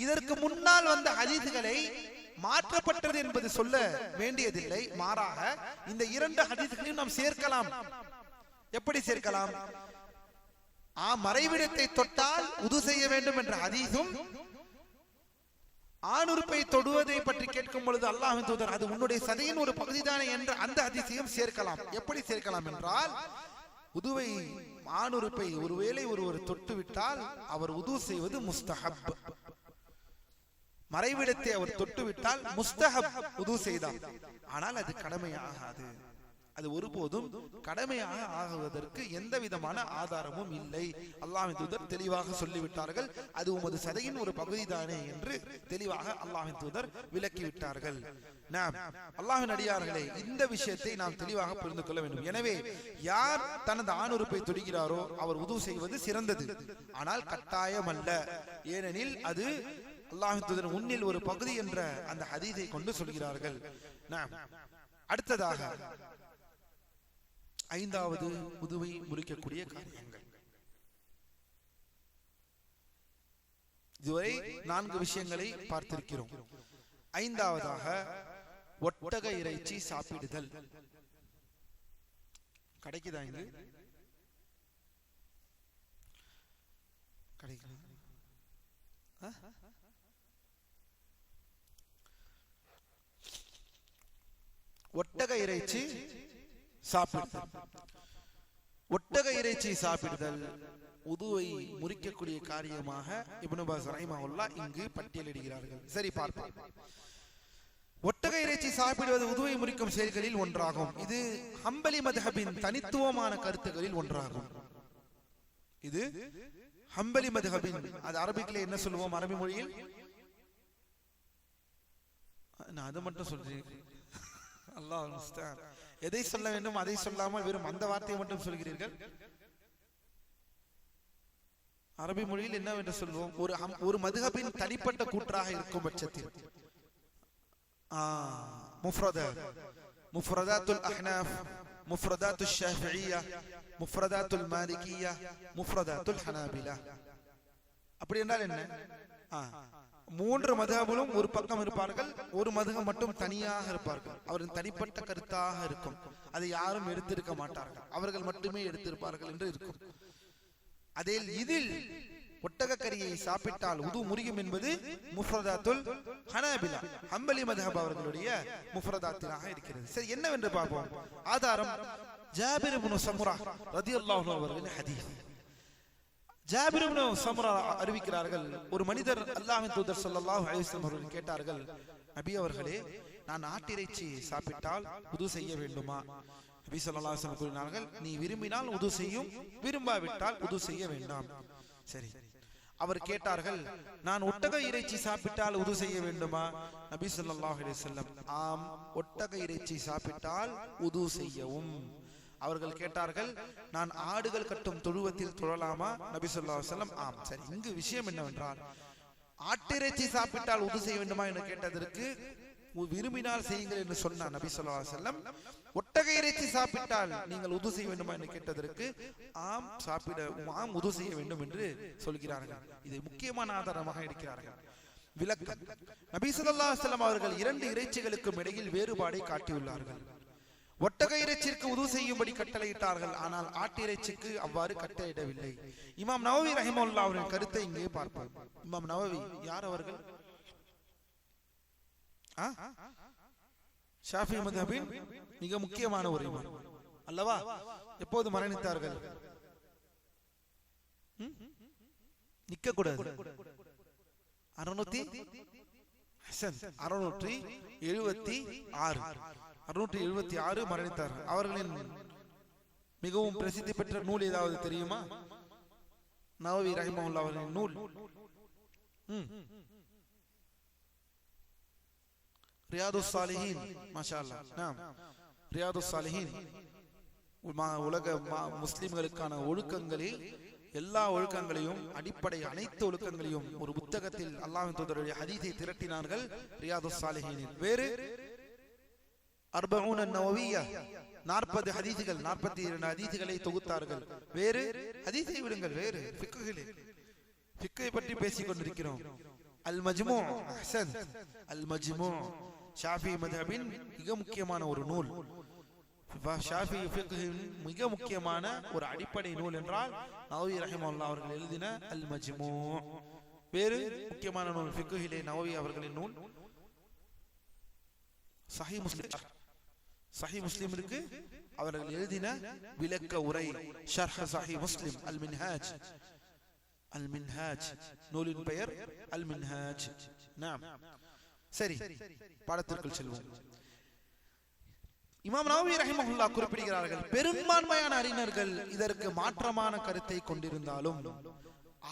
இதற்கு முன்னால் வந்த ஹதீஸ்களை மாற்றப்பட்டது என்பது சொல்ல வேண்டியதில்லை. மாறாக இந்த இரண்டு ஹதீஸ்களையும் நாம் சேர்க்கலாம். எப்படி சேர்க்கலாம்? மறைவிடத்தை தொட்டால் உது செய்ய வேண்டும் என்ற ஹதீஸும், ஆணுறுப்பை தொடுவதை பற்றி கேட்கும் பொழுது அல்லாஹ்வின் தூதர் அது உன்னுடைய சதையின் ஒரு பகுதிதானே என்ற அந்த ஹதீஸையும் சேர்க்கலாம். எப்படி சேர்க்கலாம் என்றால், உதுவை ஆணுறுப்பை ஒருவேளை ஒருவர் தொட்டு விட்டால் அவர் உது செய்வது முஸ்தஹப். மறைவிடத்தை அவர் தொட்டுவிட்டால் முஸ்தஹப் உது செய்தார், ஆனால் அது கடமையாகாது. அது ஒருபோதும் கடமையாக ஆகுவதற்கு எந்த விதமான ஆதாரமும் இல்லை. அல்லாஹ்வின் தூதர் தெளிவாக சொல்லிவிட்டார்கள், அது உமது சதையின் ஒரு பகுதி தானே என்று தெளிவாக அல்லாஹ்வின் தூதர் விளக்கிவிட்டார்கள். நாம் அல்லாஹ்வின் அடியார்களே, இந்த விஷயத்தை நாம் தெளிவாக புரிந்து கொள்ள வேண்டும். எனவே யார் தனது ஆணுறுப்பை தொடுகிறாரோ அவர் உது செய்வது சிறந்தது, ஆனால் கட்டாயம் அல்ல. ஏனெனில் அது அல்லாஹ்வின் தூதர் உன்னில் ஒரு பகுதி என்ற அந்த ஹதீஸை கொண்டு சொல்கிறார்கள். நாம் அடுத்ததாக ஐந்தாவது உதுவை முறிக்கக்கூடிய காரியங்கள். இதுவரை 4 விஷயங்களை பார்த்திருக்கிறோம். ஐந்தாவதாக ஒட்டக இறைச்சி சாப்பிடுதல். கிடைக்குதா? இங்கு கிடைக்குது. ஒட்டக இறைச்சி சாப்பிடுதல். ஒட்டக இறைச்சி சாப்பிடுதல் உதுவை முறிக்கக்கூடிய காரியமாக இப்னு பாஸ் ரஹிமஹுல்லாஹ் இங்கு பட்டியலிடுகிறார்கள். சரி, பார்ப்போம். ஒட்டக இறைச்சி சாப்பிடுவது உதுவை முறிக்கும் செயல்களில் ஒன்றாகும். இது ஹம்பலி மத்ஹபின் தனித்துவமான கருத்துக்களில் ஒன்றாகும். இது ஹம்பலி மத்ஹபின், அது அரபிக்ல என்ன சொல்லுவோம்? அரபி மொழியில் நான் அதை மட்டும் சொல்றேன். அல்லாஹ் முஸ்தஆன். எதை சொல்ல வேண்டும் அதை சொல்லாமல் வெறும் அந்த வார்த்தையை மட்டும் சொல்கிறீர்கள். அரபி மொழியில் என்னவென்று சொல்வோம்? ஒரு மதுஹபின் தனிப்பட்ட கூற்றாக இருக்கும் பட்சத்தில் முஃப்ரதாத்துல் அஹ்னாஃப், முஃப்ரதாத்துல் ஷாஃபிஈயா, முஃப்ரதாத்துல் மாலிகியா, முஃப்ரதாத்துல் ஹனாபிலா. அப்படி என்றால் என்ன? 3 மதுஹபிலும் ஒரு பக்கம் இருப்பார்கள், ஒரு மதுஹப் மட்டும் தனியாக இருப்பார்கள். அவரின் தனிப்பட்ட கருத்தாக இருக்கும். அதை யாரும் எடுத்திருக்க மாட்டார்கள், அவர்கள் மட்டுமே எடுத்திருப்பார்கள் என்று இருக்கும். அதே இதில் ஒட்டக கறியை சாப்பிட்டால் உது முறியும் என்பது முஃப்ரதாத்துல் ஹனாபிலா, ஹம்பலி மதுஹப் அவர்களுடைய முஃப்ரதாத்திலாக இருக்கிறது. சரி, என்னவென்று பார்ப்போம். ஆதாரம் ஜாபிர் இப்னு சம்ரா ரலியல்லாஹு அன்ஹு அவர்களின் ஹதீஸ். ஜாபிர் இப்னு சம்ரா அறிவிக்கிறார்கள், ஒரு மனிதர் அல்லாஹ்வின் தூதர் ஸல்லல்லாஹு அலைஹி வஸல்லம் அவர்கள் கேட்டார்கள், நபி அவர்களே, நான் ஆட்டிறைச்சி சாப்பிட்டால் உது செய்ய வேண்டுமா? நபி ஸல்லல்லாஹு அலைஹி வஸல்லம் கூறினார்கள், நீ விரும்பினால் உது செய்யும், விரும்பாவிட்டால் உது செய்ய வேண்டாம். சரி, அவர் கேட்டார்கள், நான் ஒட்டக இறைச்சி சாப்பிட்டால் உது செய்ய வேண்டுமா? நபி ஸல்லல்லாஹு அலைஹி வஸல்லம், ஆம், ஒட்டக இறைச்சி சாப்பிட்டால் உது செய்யவும். அவர்கள் கேட்டார்கள், நான் ஆடுகள் கட்டும் தொழுவத்தில் தொழலாமா? நபி ஸல்லல்லாஹு அலைஹி வஸல்லம், ஆம். சரி, இங்கு விஷயம் என்னவென்றால், ஆட்டிறைச்சி சாப்பிட்டால் உது செய்ய வேண்டுமா என்று கேட்டதற்கு விரும்பினால் செய்யுங்கள் என்று சொன்னார் நபி ஸல்லல்லாஹு அலைஹி வஸல்லம். ஒட்டக இறைச்சி சாப்பிட்டால் நீங்கள் உது செய்ய வேண்டுமா என்று கேட்டதற்கு ஆம் உது செய்ய வேண்டும் என்று சொல்கிறார்கள். இது முக்கியமான ஆதாரமாக இருக்கிறார்கள். விளக்கம், நபி ஸல்லல்லாஹு அலைஹி வஸல்லம் அவர்கள் 2 இறைச்சிகளுக்கும் இடையில் வேறுபாடை காட்டியுள்ளார்கள். ஒட்டக இறைச்சிக்கு உது செய்யும்படி கட்டளையிட்டார்கள், ஆனால் ஆட்டு இறைச்சிக்கு அவ்வாறு கட்டளையிடவில்லை. இமாம் நவவி ரஹிமஹுல்லாஹ் அவரின் கருத்தை இங்கே பார்ப்போம். இமாம் நவவி யார் அவர்கள்? ஷாஃபி மத்ஹபின் மிக முக்கியமான ஒரு இமாம் அல்லவா? எப்போது மரணித்தார்கள்? நிக்க கூடாது. 676 மரணித்தார்கள். அவர்களின் மிகவும் பிரசித்தி பெற்ற நூல் ஏதாவது தெரியுமா? நவவி ரஹிமஹுல்லாஹ் அவர்களின் நூல் ரியாதுஸ் சாலிஹீன். மாஷா அல்லாஹ். நாம் ரியாதுஸ் சாலிஹீன் உலக முஸ்லிம்களுக்கான ஒழுக்கங்களில் எல்லா ஒழுக்கங்களையும் அடிப்படை அனைத்து ஒழுக்கங்களையும் ஒரு புத்தகத்தில் அல்லாஹ்வின் தூதருடைய ஹதீஸை திரட்டினார்கள் ரியாதுஸ் சாலிஹீனில். வேறு 40 நவவிய்யா 40 ஹதீஸ்கள் 42 ஹதீஸ்களை தொகுத்தார்கள். வேறு ஹதீஸை விடுங்கள், வேறு ஃபிக்ஹை பற்றி பேசிக் கொண்டிருக்கிறோம். அல் மஜ்மூ. அஹ்சன். அல் மஜ்மூ ஷாஃபி மத்ஹபின் மிக முக்கியமான ஒரு நூல். ஷாஃபி ஃபிக்ஹின் மிக முக்கியமான ஒரு அடிப்படை நூல் என்றால் நவவி ரஹிமஹுல்லாஹ் அவர்கள் எழுதின அல் மஜ்மூ. வேறு முக்கியமான நூல் ஃபிக்ஹிலே நவவி அவர்களின் நூல் சஹீஹ் முஸ்லிம். சஹீஹ் முஸ்லிமிற்கு அவர்கள் எழுதின விளக்க உரை ஷர்ஹ் சஹீஹ் முஸ்லிம் அல் மின்ஹாஜ். அல் மின்ஹாஜ் நூலின் பெயர் அல் மின்ஹாஜ். நாம் சரி, பாடத்திற்குள் செல்வோம். இமாம் நவவி ரஹிமஹுல்லாஹ் குறிப்பிடுகிறார்கள், பெரும்பான்மையான அறிஞர்கள் இதற்கு மாற்றமான கருத்தை கொண்டிருந்தாலும்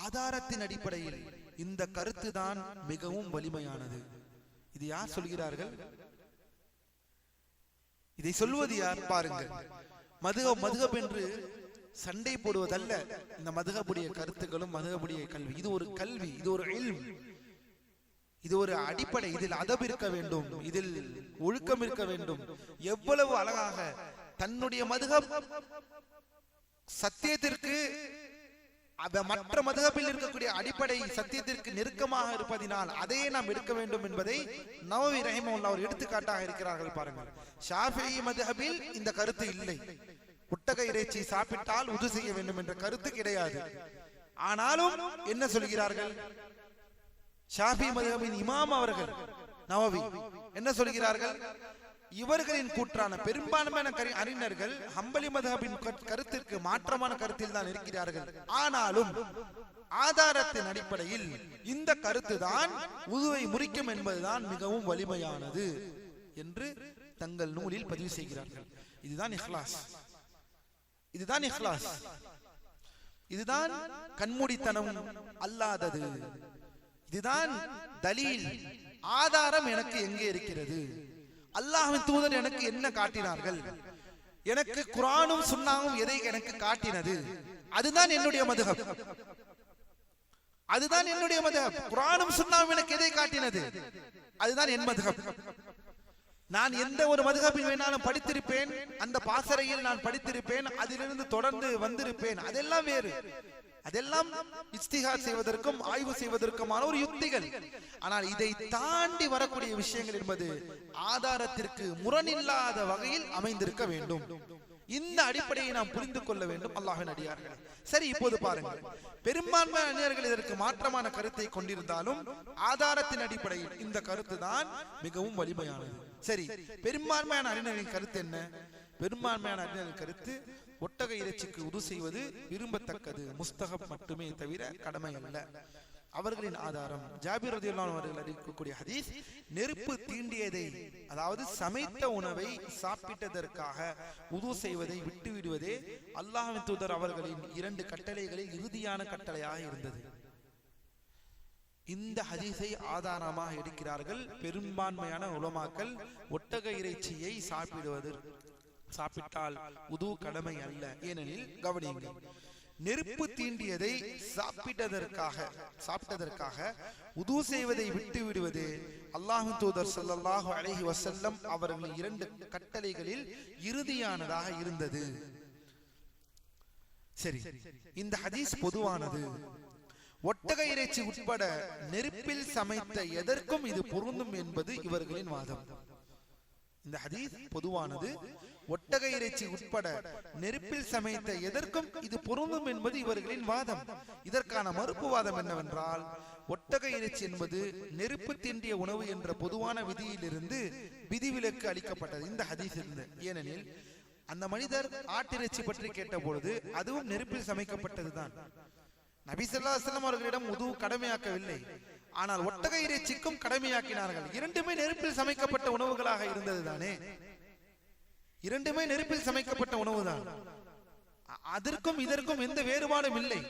ஆதாரத்தின் அடிப்படையில் இந்த கருத்து தான் மிகவும் வலிமையானது. இது யார் சொல்கிறார்கள்? இதை சொல்வது யார்? பாருங்கள். மதுஹப் என்று சண்டை போடுவதல்ல. இந்த மதுஹபுடைய கருத்துக்களும் மதுஹபுடைய கல்வி, இது ஒரு கல்வி, இது ஒரு இல்ம், இது ஒரு அடிப்படை. இதில் அதப் இருக்க வேண்டும், இதில் ஒழுக்கம் இருக்க வேண்டும். எவ்வளவு அழகாக தன்னுடைய மதுஹப் சத்தியத்திற்கு மற்ற மதுஹபில் இருக்கக்கூடிய அடிப்படை சத்தியத்திற்கு நெருக்கமாக இருப்பதினால் அதையே நாம் எடுக்க வேண்டும் என்பதை நவவி ரஹிமஹுல்லாஹ் ஒரு எடுத்துக்காட்டாக இருக்கிறார்கள். பாருங்கள், ஷாஃபிஈ மதுஹபில் இந்த கருத்து இல்லை. ஒட்டக இறைச்சி சாப்பிட்டால் உது செய்ய வேண்டும் என்ற கருத்து கிடையாது. ஆனாலும் என்ன சொல்கிறார்கள்? ஷாஃபி மதுஹபின் இமாம் அவர்கள் நவவி என்ன சொல்கிறார்கள்? இவர்களின் கூற்றான பெரும்பான்மையான அறிஞர்கள் ஹம்பலி மதுஹபின் கருத்திற்கு மாற்றமான கருத்தில் தான் இருக்கிறார்கள். ஆனாலும் ஆதாரத்தின் அடிப்படையில் இந்த கருத்து தான் உதுவை முறிக்கும் என்பதுதான் மிகவும் வலிமையானது என்று தங்கள் நூலில் பதிவு செய்கிறார்கள். இதுதான் இஹ்லாஸ். இதுதான் இஹ்லாஸ். இதுதான் கண்மூடித்தனம் அல்லாதது. இதுதான் தலீல். ஆதாரம் எனக்கு எங்கே இருக்கிறது? அல்லாஹ்வின் தூதர் எனக்கு என்ன காட்டினார்கள்? எனக்கு குர்ஆனும் சுன்னாவும் எதை எனக்கு காட்டினது? அதுதான் என்னுடைய மதுஹப். அதுதான் என்னுடைய மதுஹப். குர்ஆனும் சுன்னாவும் எனக்கு எதை காட்டினது? அதுதான் என் மதுஹப். நான் எந்த ஒரு மதுஹபில் வேணாலும் படித்திருப்பேன், அந்த பாசறையில் நான் படித்திருப்பேன், அதிலிருந்து தொடர்ந்து வந்திருப்பேன். அதெல்லாம் வேறு. அதெல்லாம் இஜ்திஹாத் செய்வதற்கும் ஆய்வு செய்வதற்குமான ஒரு யுக்திகள். ஆனால் இதை தாண்டி வரக்கூடிய விஷயங்கள் என்பது ஆதாரத்திற்கு முரணில்லாத வகையில் அமைந்திருக்க வேண்டும். இந்த அடிப்படையை நாம் புரிந்து கொள்ள வேண்டும் அல்லாஹ்வின் அடியார்களே. சரி, இப்போது பாருங்கள், பெரும்பான்மையான அறிஞர்கள் இதற்கு மாற்றமான கருத்தை கொண்டிருந்தாலும் ஆதாரத்தின் அடிப்படையில் இந்த கருத்து தான் மிகவும் வலிமையானது. சரி, பெரும்பான்மையான அறிஞர்களின் கருத்து என்ன? பெரும்பான்மையான அறிஞர்களின் கருத்து ஒட்டக இறைச்சிக்கு உது செய்வது விரும்பத்தக்கது, முஸ்தஹப் மட்டுமே தவிர கடமை அல்ல. அவர்களின் ஆதாரம் ஜாபிர் ரலியல்லாஹு அன்ஹு அவர்கள் அறிவிக்கக்கூடிய ஹதீஸ், நெருப்பு தீண்டியதை, அதாவது சமைத்த உணவை சாப்பிட்டதற்காக உது செய்வதை விட்டுவிடுவதே அல்லாஹ்வின் தூதர் அவர்களின் 2 கட்டளைகளில் இறுதியான கட்டளையாக இருந்தது. இந்த ஹதீஸை ஆதாரமாக எடுக்கிறார்கள் பெரும்பான்மையான உலமாக்கள். ஒட்டக இறைச்சியை சாப்பிட்டால் உது கடமை அல்ல. ஏனெனில் கவனியுங்கள், நெருப்பு தீண்டியதை சாப்பிட்டதற்காக உது செய்வதை விட்டு விடுவது அல்லாஹ்வின் தூதர் ஸல்லல்லாஹு அலைஹி வஸல்லம் அவர்களின் 2 கட்டளைகளில் இறுதியானதாக இருந்தது. சரி, இந்த ஹதீஸ் பொதுவானது. ஒட்டக இறைச்சி உட்பட நெருப்பில் சமைத்த எதற்கும் இது பொருந்தும் என்பது இவர்களின் வாதம். இந்த ஹதீஸ் பொதுவானது. ஒட்டக இறைச்சி உட்பட நெருப்பில் சமைத்த எதற்கும் இது பொருந்தும் என்பது இவர்களின் வாதம். இதற்கான மறுப்பு வாதம் என்னவென்றால், ஒட்டக இறைச்சி என்பது நெருப்பு தீண்டிய உணவு என்ற பொதுவான விதியிலிருந்து விதிவிலக்கு அளிக்கப்பட்டது இந்த ஹதீஸ் இருந்து. ஏனெனில் அந்த மனிதர் ஆட்டிறைச்சி பற்றி கேட்ட பொழுது அதுவும் நெருப்பில் சமைக்கப்பட்டதுதான். நபி ஸல்லல்லாஹு அலைஹி வஸல்லம் அவர்களிடம் உது கடமையாக்கவில்லை, ஆனால் ஒட்டக இறைச்சிக்கும் கடமையாக்கினார்கள். இரண்டுமே நெருப்பில் சமைக்கப்பட்ட உணவுகளாக இருந்தது தானே, இரண்டுமே நெருப்பில் சமைக்கப்பட்ட உணவுதான். அதற்கும் இதற்கும் எந்த வேறுபாடும் இல்லை.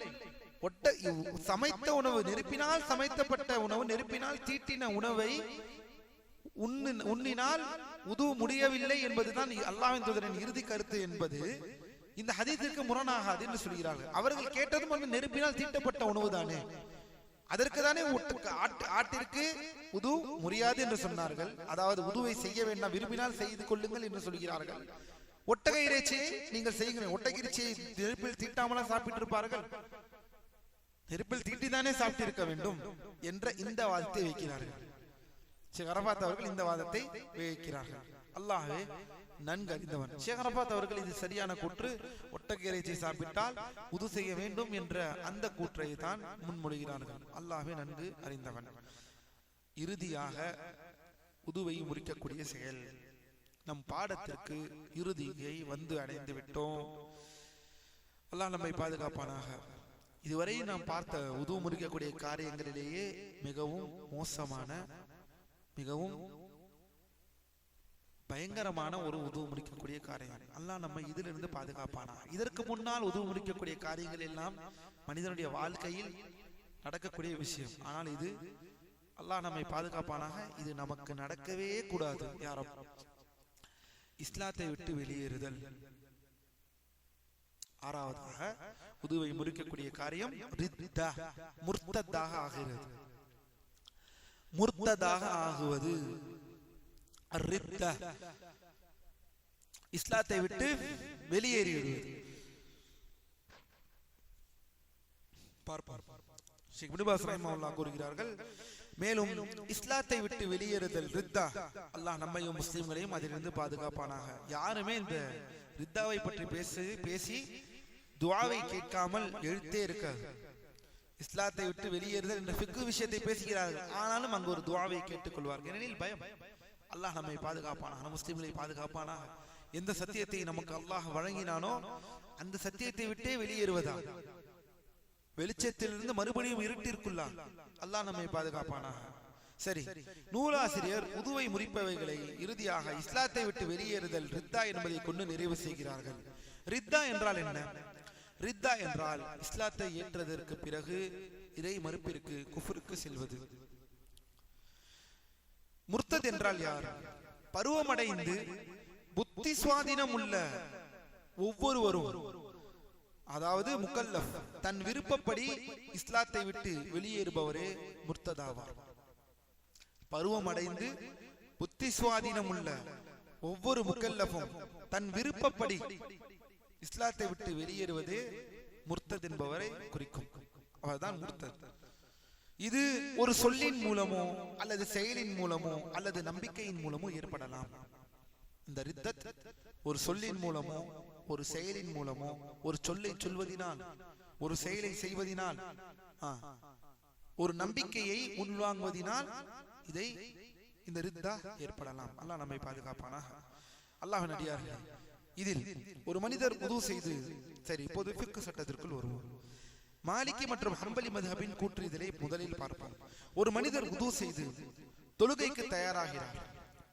சமைத்த உணவு, நெருப்பினால் சமைக்கப்பட்ட உணவு, நெருப்பினால் தீட்டின உணவை உண்ணினால் உது முடியவில்லை என்பதுதான் அல்லாஹ்வின் தூதரின் இறுதி கருத்து என்பது இந்த ஹதீஸிற்கு முரணாகாது என்று சொல்கிறார்கள். அவர்கள் கேட்டதும் நெருப்பினால் தீட்டப்பட்ட உணவு தானே, அதற்கு தானே ஆட்டிற்கு உது முடியாது என்று சொன்னார்கள். அதாவது உதுவை செய்ய வேண்டாம், விரும்பினால் செய்து கொள்ளுங்கள் என்று சொல்கிறார்கள். ஒட்டக இறைச்சியை நீங்கள் செய்யுங்கள், ஒட்டக இறைச்சியை நெருப்பில் தீட்டாமலாம் சாப்பிட்டு இருப்பார்கள், நெருப்பில் தீட்டிதானே சாப்பிட்டு இருக்க வேண்டும் என்ற இந்த வாதத்தை வைக்கிறார்கள். ஷேக் அரபாத் அவர்கள் இந்த வாதத்தை வைக்கிறார்கள். அல்லாஹ்வே நன்கு அறிந்தவன். ஷேக் அரபாத் அவர்கள் இது சரியான கூற்று, ஒட்டக இறைச்சி சாப்பிட்டால் உது செய்ய வேண்டும் என்ற அந்த கூற்றை தான் முன்மொழிகிறார்கள். அல்லாஹ்வே நன்கு அறிந்தவன். இறுதியாக உதுவை முறிக்கக்கூடிய செயல். நம் பாடத்திற்கு இறுதியை வந்து அடைந்து விட்டோம். அல்லாஹ் நம்மை பாதுகாப்பானாக. இதுவரை நாம் பார்த்த உது முறிக்கக்கூடிய காரியங்களிலேயே மிகவும் மோசமான, மிகவும் பயங்கரமான ஒரு உது முடிக்கக்கூடிய காரியம். அல்லாஹ் நம்ம இதிலிருந்து பாதுகாப்பானா. இதற்கு முன்னால் உது முடிக்கக்கூடிய காரியங்கள் எல்லாம் மனிதனுடைய வாழ்க்கையில் நடக்கக்கூடிய விஷயம். ஆனால் இது அல்லாஹ் நம்மை பாதுகாப்பானாக. இது நமக்கு நடக்கவே கூடாது. யாரும் இஸ்லாத்தை விட்டு வெளியேறுதல். ஆறாவதாக உதுவை முறிக்கக்கூடிய காரியம் ரித்தா, முர்த்ததாக ஆகிறது. முர்த்ததாக ஆகுவது ரித்தா, இஸ்லாத்தை விட்டு வெளியேறிவிடுவது. ஷேக் இப்னு பாஸ் ரஹிமஹுல்லாஹ் கூறுகிறார்கள், மேலும் இஸ்லாத்தை விட்டு வெளியேறுதல் ரித்தா. அல்லாஹ் நம்மையும் முஸ்லிம்களையும் அதிலிருந்து பாதுகாப்பானாக. யாருமே இந்த ரித்தாவை பற்றி பேசி துஆவை கேட்காமல் எழுத்தே இருக்காது. இஸ்லாத்தை விட்டு வெளியேறுதல் என்ற ஃபிக்ஹ் விஷயத்தை பேசுகிறார்கள், ஆனாலும் அங்கு ஒரு துஆவை கேட்டுக்கொள்வார்கள். ஏனெனில் பயம். அல்லாஹ் நம்மை பாதுகாப்பானாக, முஸ்லிம்களை பாதுகாப்பானாக. எந்த சத்தியத்தை நமக்கு அல்லாஹ் வழங்கினானோ அந்த சத்தியத்தை விட்டே வெளியேறுவதா, வெளிச்சத்திலிருந்து மறுபடியும் இருட்டிற்குள்ளா, அல்லாஹ் நம்மை பாதுகாப்பானாக. சரி, நூலாசிரியர் உதுவை முறிப்பவைகளை இறுதியாக இஸ்லாத்தை விட்டு வெளியேறுதல் ரித்தா என்பதை கொண்டு நிறைவு செய்கிறார்கள். ரித்தா என்றால் என்ன? ரித்தா என்றால் இஸ்லாத்தை ஏற்றதற்கு பிறகு இறை மறுப்பிற்கு, குஃப்ருக்கு செல்வது. முர்த்தத் என்றால் யார்? பருவமடைந்து புத்தி சுவாதீனம் உள்ள ஒவ்வொருவரும், அதாவது முக்கல்லஃப், தன் விருப்பப்படி இஸ்லாத்தை விட்டு வெளியேறுபவரே முர்த்ததாவார். பருவமடைந்து புத்தி சுவாதீனம் உள்ள ஒவ்வொரு முக்கல்லஃபும் தன் விருப்பப்படி இஸ்லாத்தை விட்டு வெளியேறுவதே முர்த்தத் என்பவரை குறிக்கும். அவர்தான் முர்த்தத். இது ஒரு சொல்லின் மூலமோ அல்லது செயலின் மூலமோ அல்லது நம்பிக்கையின் மூலமோ ஏற்படலாம். இந்த ரித்தத் ஒரு சொல்லின் மூலமோ ஒரு செயலின் மூலமோ, ஒரு சொல்லை சொல்வதினால், ஒரு செயலை செய்வதினால், ஒரு நம்பிக்கையை உள்வாங்குவதினால் இதை இந்த ரித்தா ஏற்படலாம். அல்லாஹ் நம்மை பாதுகாப்பானாக. அல்லாஹ் நடிகார்கள், இதில் ஒரு மனிதர் உது செய்து, சரி இப்போது ஃபிக்ஹ் சட்டத்திற்குள் வருவோம். மாலிகி மற்றும் ஹம்பலி மத்ஹபின் கூற்று இதிலே முதலில் பார்ப்போம். ஒரு மனிதர் உது செய்து தொழுகைக்கு தயாராகிறார்.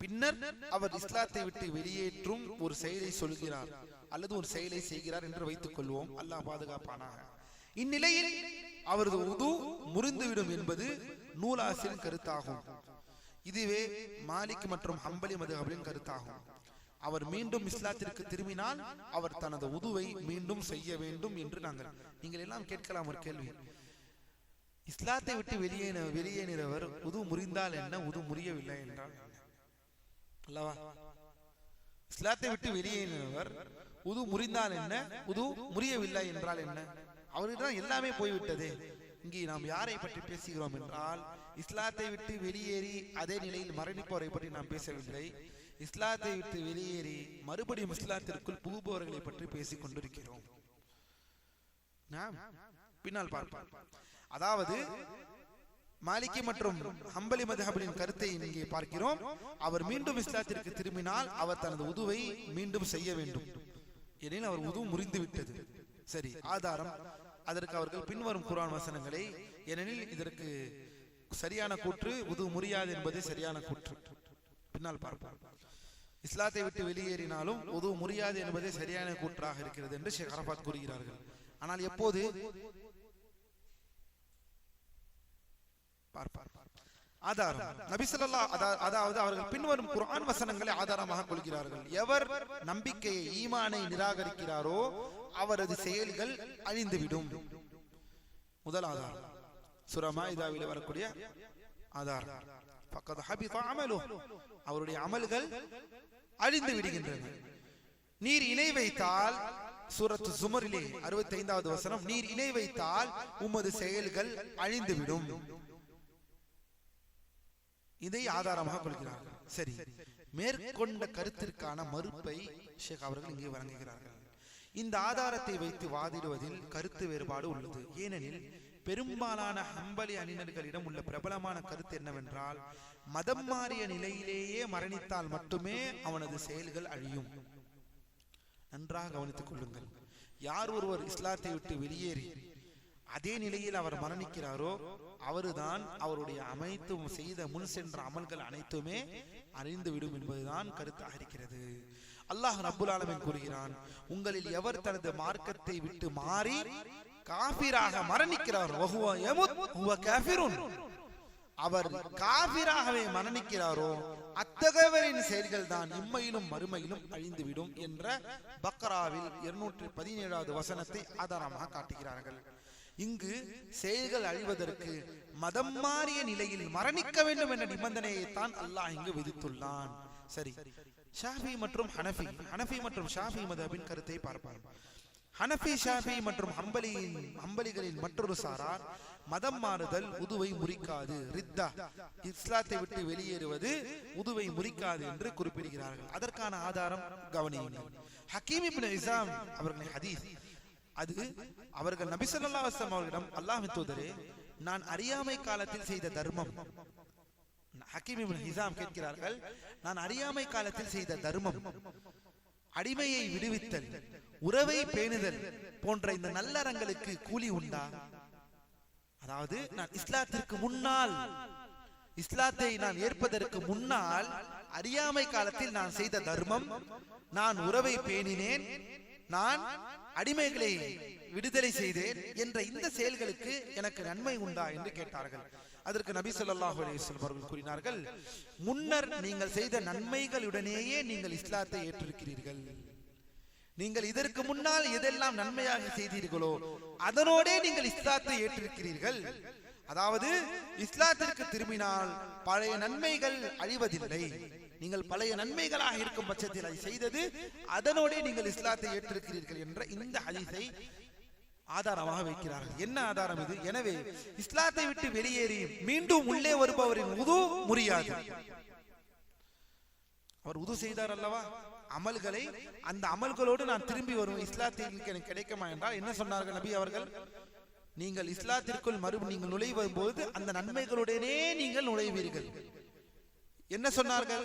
பின்னர் அவர் இஸ்லாத்தை விட்டு வெளியேற்றும் ஒரு செயலை சொல்கிறார் அல்லது ஒரு செயலை செய்கிறார் என்று வைத்துக் கொள்வோம். அல்லாஹ் பாதுகாப்பானாக. இந்நிலையில் அவரது உது முறிந்துவிடும் என்பது நூலாசிரின் கருத்தாகும். இதுவே மாலிக் மற்றும் ஹம்பலி மத்ஹபின் கருத்தாகும். அவர் மீண்டும் இஸ்லாத்திற்கு திரும்பினால் அவர் தனது உதுவை மீண்டும் செய்ய வேண்டும் என்று நீங்கள் எல்லாம் கேட்கலாம் ஒரு கேள்வி. இஸ்லாத்தை விட்டு வெளியேறினவர் உது முறிந்தால் என்ன, உது முறியவில்லை என்றால் அல்லவா? இஸ்லாத்தை விட்டு வெளியேறினவர் உது முறிந்தால் என்ன, உது முறியவில்லை என்றால் என்ன? அவரிடம் எல்லாமே போய்விட்டதே. இங்கே நாம் யாரை பற்றி பேசுகிறோம் என்றால், இஸ்லாத்தை விட்டு வெளியேறி அதே நிலையில் மரணிப்பவரை பற்றி நாம் பேசவில்லை. இஸ்லாத்தை விட்டு வெளியேறி மறுபடியும் இஸ்லாத்திற்குள் புகுபவர்களை பற்றி பேசிக் கொண்டிருக்கிறோம். பின்னால் பார்ப்போம். அதாவது மாலிகி மற்றும் ஹம்பலி மத்ஹபின் கருத்தை இங்கே பார்க்கிறோம். அவர் மீண்டும் இஸ்லாத்திற்கு திரும்பினால் அவர் தனது உதுவை மீண்டும் செய்ய வேண்டும், எனில் அவர் உது முறிந்து விட்டது. சரி, ஆதாரம் அதற்கு அவர்கள் பின்வரும் குர்ஆன் வசனங்களை, ஏனெனில் இதற்கு சரியான கூற்று உது முறியாது என்பது சரியான கூற்று. பின்னால் பார்ப்போம். இஸ்லாத்தை விட்டு வெளியேறினாலும் உது முறியாது என்பதே சரியான கூற்றாக இருக்கிறது என்று ஷேக் அரபாத் கூறுகிறார்கள். ஆனால் எப்போது ஆதாரம் நபி ஸல்லல்லாஹு அதாவது அவர்கள் பின்வரும் குர்ஆன் வசனங்களை ஆதாரமாக கொள்கிறார்கள். எவர் நம்பிக்கையை ஈமானை நிராகரிக்கிறாரோ அவரது செயல்கள் அழிந்துவிடும். முதல் ஆதாரம் சூரா மாஇதாவிலே வரக்கூடிய ஆதாரம், ஃபக்கத் ஹபித அமலுஹு, அவருடைய அமல்கள் அழிந்து விடுகின்றன. நீர் இணை வைத்தால், சூரத்து ஜுமரிலே 65வது வசனம், நீர் இணை வைத்தால் உமது செயல்கள் அழிந்துவிடும். இதை ஆதாரமாக கொள்கிறார்கள். சரி, மேற்கொண்ட கருத்திற்கான மறுப்பை ஷேக் அவர்கள் இங்கே வழங்குகிறார்கள். இந்த ஆதாரத்தை வைத்து வாதிடுவதில் கருத்து வேறுபாடு உள்ளது. ஏனெனில் பெரும்பாலான ஹம்பலி அணியினர்களிடம் உள்ள பிரபலமான கருத்து என்னவென்றால், மதம் மாறிய நிலையிலேயே மரணித்தால் மட்டுமே அவனது செயல்கள் அழியும். நன்றாக கவனித்துக் கொள்ளுங்கள். யார் ஒருவர் இஸ்லாத்தை விட்டு வெளியேறி அதே நிலையில் அவர் மரணிக்கிறாரோ அவருதான் அவருடைய அமைத்தும் செய்த முன் சென்ற அமல்கள் அனைத்துமே அழிந்துவிடும் என்பதுதான் கருத்தாக இருக்கிறது. அல்லாஹ் ரப்புல் ஆலமீன் கூறுகிறான், உங்களில் எவர் தனது மார்க்கத்தை விட்டு மாறி காஃபிராக மரணிக்கிறார், அவர் காஃபிராகவே மரணிக்கிறாரோ அத்தகையவரின் செயல்கள் தான் இம்மையிலும் மறுமையிலும் அழிந்துவிடும் என்ற பக்ராவில் 217வது வசனத்தை ஆதாரமாக காட்டுகிறார்கள். இங்கு செயல்கள் அழிவதற்கு மதம் மாறிய நிலையில் மரணிக்க வேண்டும் என்ற நிபந்தனையை தான் அல்லாஹ் இங்கு விதித்துள்ளான். சரி, ஷாஃபி மற்றும் ஹனஃபி மற்றும் ஷாஃபி மதபின் கருத்தை பார்ப்பார். ஹனஃபி, ஷாஃபி மற்றும் ஹம்பலிகளின் மற்றொரு சாரார் மதம் மாறுதல் உதுவை முறிக்காது, ரித்தா, இஸ்லாத்தை விட்டு வெளியேறுவது உதுவை முறிக்காது என்று குறிப்பிடுகிறார்கள். அதற்கான ஆதாரம் கவனியுங்கள். ஹக்கீம் இப்னு ஹிஸாம் அவர்களின் ஹதீஸ். அது அவர்கள் நபி ஸல்லல்லாஹு அலைஹி வஸல்லம் அவர்களிடம், அல்லாஹ்வின் தூதரே, நான் அறியாமை காலத்தில் செய்த தர்மம். ஹக்கீம் இப்னு ஹிஸாம் கேட்கிறார்கள், நான் அறியாமை காலத்தில் செய்த தர்மம், அடிமையை விடுவித்தல், உறவை பேணுதல் போன்ற இந்த நல்லறங்களுக்கு கூலி உண்டா? அதாவது நான் இஸ்லாத்திற்கு முன்னால், இஸ்லாத்தை நான் ஏற்பதற்கு முன்னால் அறியாமை காலத்தில் நான் செய்த தர்மம், நான் உறவை பேணினேன், நான் அடிமைகளை விடுதலை செய்தேன் என்ற இந்த செயல்களுக்கு எனக்கு நன்மை உண்டா என்று கேட்டார்கள். அதற்கு நபி ஸல்லல்லாஹு அலைஹி வஸல்லம் அவர்கள் கூறினார்கள், முன்னர் நீங்கள் செய்த நன்மைகளுடனேயே நீங்கள் இஸ்லாத்தை ஏற்றிருக்கிறீர்கள். நீங்கள் இதற்கு முன்னால் எதெல்லாம் நன்மையாக செய்தீர்களோ அதனோடே நீங்கள் இஸ்லாத்தை ஏற்றிருக்கிறீர்கள். அதாவது இஸ்லாத்திற்கு திரும்பினால் பழைய நன்மைகள் அழிவதில்லை. நீங்கள் பழைய நன்மைகளாக இருக்கும் பட்சத்தில் அதை செய்தது, அதனோடே நீங்கள் இஸ்லாத்தை ஏற்றிருக்கிறீர்கள் என்ற இந்த ஹதீஸை ஆதாரமாக வைக்கிறார்கள். என்ன ஆதாரம் இது? எனவே இஸ்லாத்தை விட்டு வெளியேறி மீண்டும் உள்ளே வருபவரின் உது முறியாது. அவர் உது செய்தார் அல்லவா, அமல்களை, அந்த அமல்களோடு நான் திரும்பி வருவேன், இஸ்லாத்திற்கு எனக்கு கிடைக்குமா என்றால் என்ன சொன்னார்கள் நபி அவர்கள்? நீங்கள் இஸ்லாத்திற்குள் நீங்கள் நுழையும் போது அந்த நன்மைகளுடனே நீங்கள் நுழைவீர்கள். என்ன சொன்னார்கள்?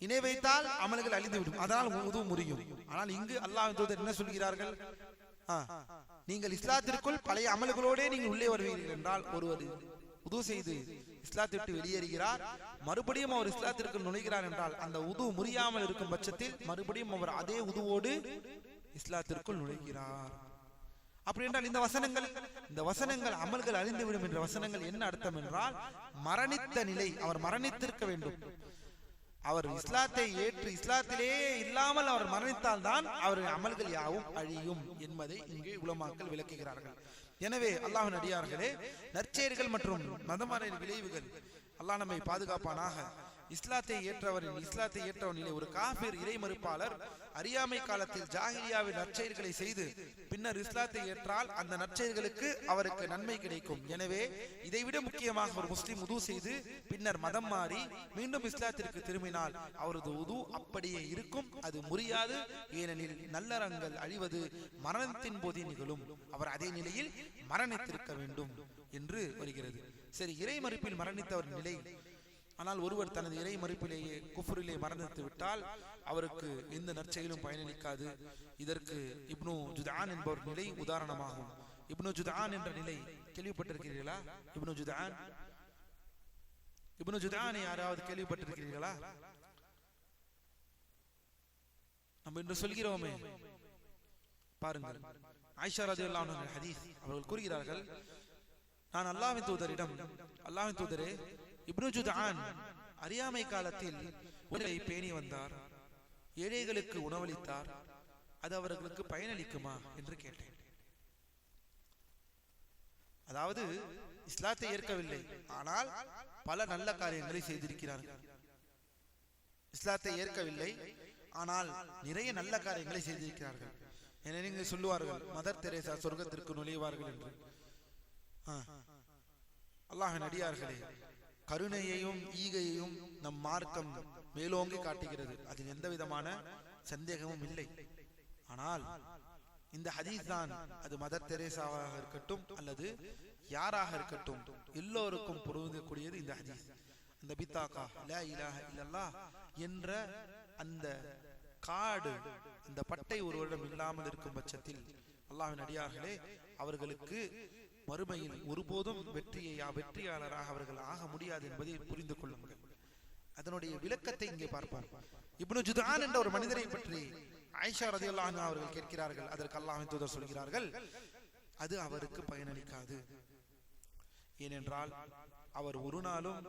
இணை வைத்தால் அமல்கள் அழிந்துவிடும், அதனால் உது முறியும். ஆனால் இங்கு அல்லாஹ்வின் தூதர் என்ன சொல்கிறார்கள்? நீங்கள் இஸ்லாத்திற்குள் பழைய அமல்களோடே நீங்கள் உள்ளே வருவீர்கள் என்றால், ஒருவர் உது செய்து இஸ்லாத்தை விட்டு வெளியேறுகிறார், மறுபடியும் அவர் இஸ்லாத்திற்குள் நுழைகிறார் என்றால், அந்த உது முறியாமல் இருக்கும் பட்சத்தில் மறுபடியும் அவர் அதே உதுவோடு இஸ்லாத்திற்குள் நுழைகிறார். அப்படி என்றால் இந்த வசனங்கள் அமல்கள் அழிந்துவிடும் என்ற வசனங்கள் என்ன அர்த்தம் என்றால், மரணித்த நிலை, அவர் மரணித்திருக்க வேண்டும். அவர் இஸ்லாத்தை ஏற்று இஸ்லாத்திலே இல்லாமல் அவர் மரணித்தால் தான் அவருடைய அமல்கள் யாவும் அழியும் என்பதை இங்கே உலமாக்கள் விளக்குகிறார்கள். எனவே அல்லாஹ்வின் அடியார்களே, நற்செயல்கள் மற்றும் மதமாறிய விளைவுகள், அல்லாஹ் நம்மை பாதுகாப்பானாக. இஸ்லாத்தை ஏற்றவனிலே ஒரு காஃபிர் இறை மறுப்பாளர் அறியாமை காலத்தில் ஜாஹிலியாவின் நற்செயல்களை செய்து பின்னர் இஸ்லாத்தை ஏற்றால் அந்த நற்செயல்களுக்கு அவருக்கு நன்மை கிடைக்கும். எனவே இதைவிட முக்கியமாக ஒரு முஸ்லிம் உது செய்து பின்னர் மதம் மாறி மீண்டும் இஸ்லாத்திற்கு திரும்பினால் அவரது உது அப்படியே இருக்கும், அது முறியாது. ஏனெனில் நல்லறங்கள் அழிவது மரணத்தின் போதே நிகழும், அவர் அதே நிலையில் மரணித்திருக்க வேண்டும் என்று வருகிறது. சரி, இறை மறுப்பில் மரணித்தவர் நிலை. ஆனால் ஒருவர் தனது இறை மறுப்பிலேயே குஃப்ரிலே மரணித்து விட்டால் அவருக்கு எந்த நற்செயலும் பயனளிக்காது. இதற்கு இப்னு ஜுதான் என்பவர் நிலை உதாரணமாகும். இப்னு ஜுதான் என்ற நிலை கேள்விப்பட்டிருக்கிறீர்களா? இப்னு ஜுதானை யாராவது கேள்விப்பட்டிருக்கிறீர்களா? நம்ம இன்று சொல்கிறோமே, பாருங்கள், ஆயிஷா ரலியல்லாஹு அன்ஹா ஹதீஸ், அவர்கள் கூறுகிறார்கள், நான் அல்லாஹ்வின் தூதரிடம், அல்லாஹ்வின் தூதரே, இப்னு ஜுதான் அறியாமை காலத்தில் உணவை பேணி வந்தார், ஏழைகளுக்கு உணவளித்தார், அது அவர்களுக்கு பயனளிக்குமா என்று கேட்டேன். அதாவது இஸ்லாத்தை ஏற்கவில்லை, ஆனால் பல நல்ல காரியங்களை செய்திருக்கிறார்கள். இஸ்லாத்தை ஏற்கவில்லை, ஆனால் நிறைய நல்ல காரியங்களை செய்திருக்கிறார்கள். என நீங்க சொல்லுவார்கள், மதர் தெரேசா சொர்க்கத்திற்கு நுழைவார்கள் என்று. அல்லாஹ்வின் அடியார்களே, கருணையையும் ஈகையையும் நம் மார்க்கம் மேலோங்கி காட்டுகிறது, அதில் எந்த விதமான சந்தேகமும் இல்லை. ஆனால் இந்த ஹதீஸ் தான், அது மதர் தெரேசாவாக இருக்கட்டும் அல்லது யாராக இருக்கட்டும், எல்லோருக்கும் பொருந்தக்கூடியது இந்த ஹதீஸ். அந்த பித்தாகா லா இலாஹ இல்லல்லாஹ் என்ற அந்த காடு, அந்த பட்டை ஒருவரிடம் இல்லாமல் இருக்கும் பட்சத்தில் அல்லாஹ்வின் அடியார்களே, அவர்களுக்கு மறுமையில் ஒருபோதும் வெற்றியாளராக அவர்கள் ஆக முடியாது என்பதை புரிந்து கொள்ளுங்கள். அதனுடைய விளக்கத்தை இங்கே பார்ப்பார். இப்னு ஜுதான் என்ற ஒரு மனிதரை பற்றி ஆயிஷா ரலியல்லாஹு அன்ஹா அவர்கள் கேட்கிறார்கள். அதற்கு அல்லாஹ்வின் தூதர் சொல்கிறார்கள், அது அவருக்கு பயனளிக்காது. ஏனென்றால் அவர் ஒரு நாளும்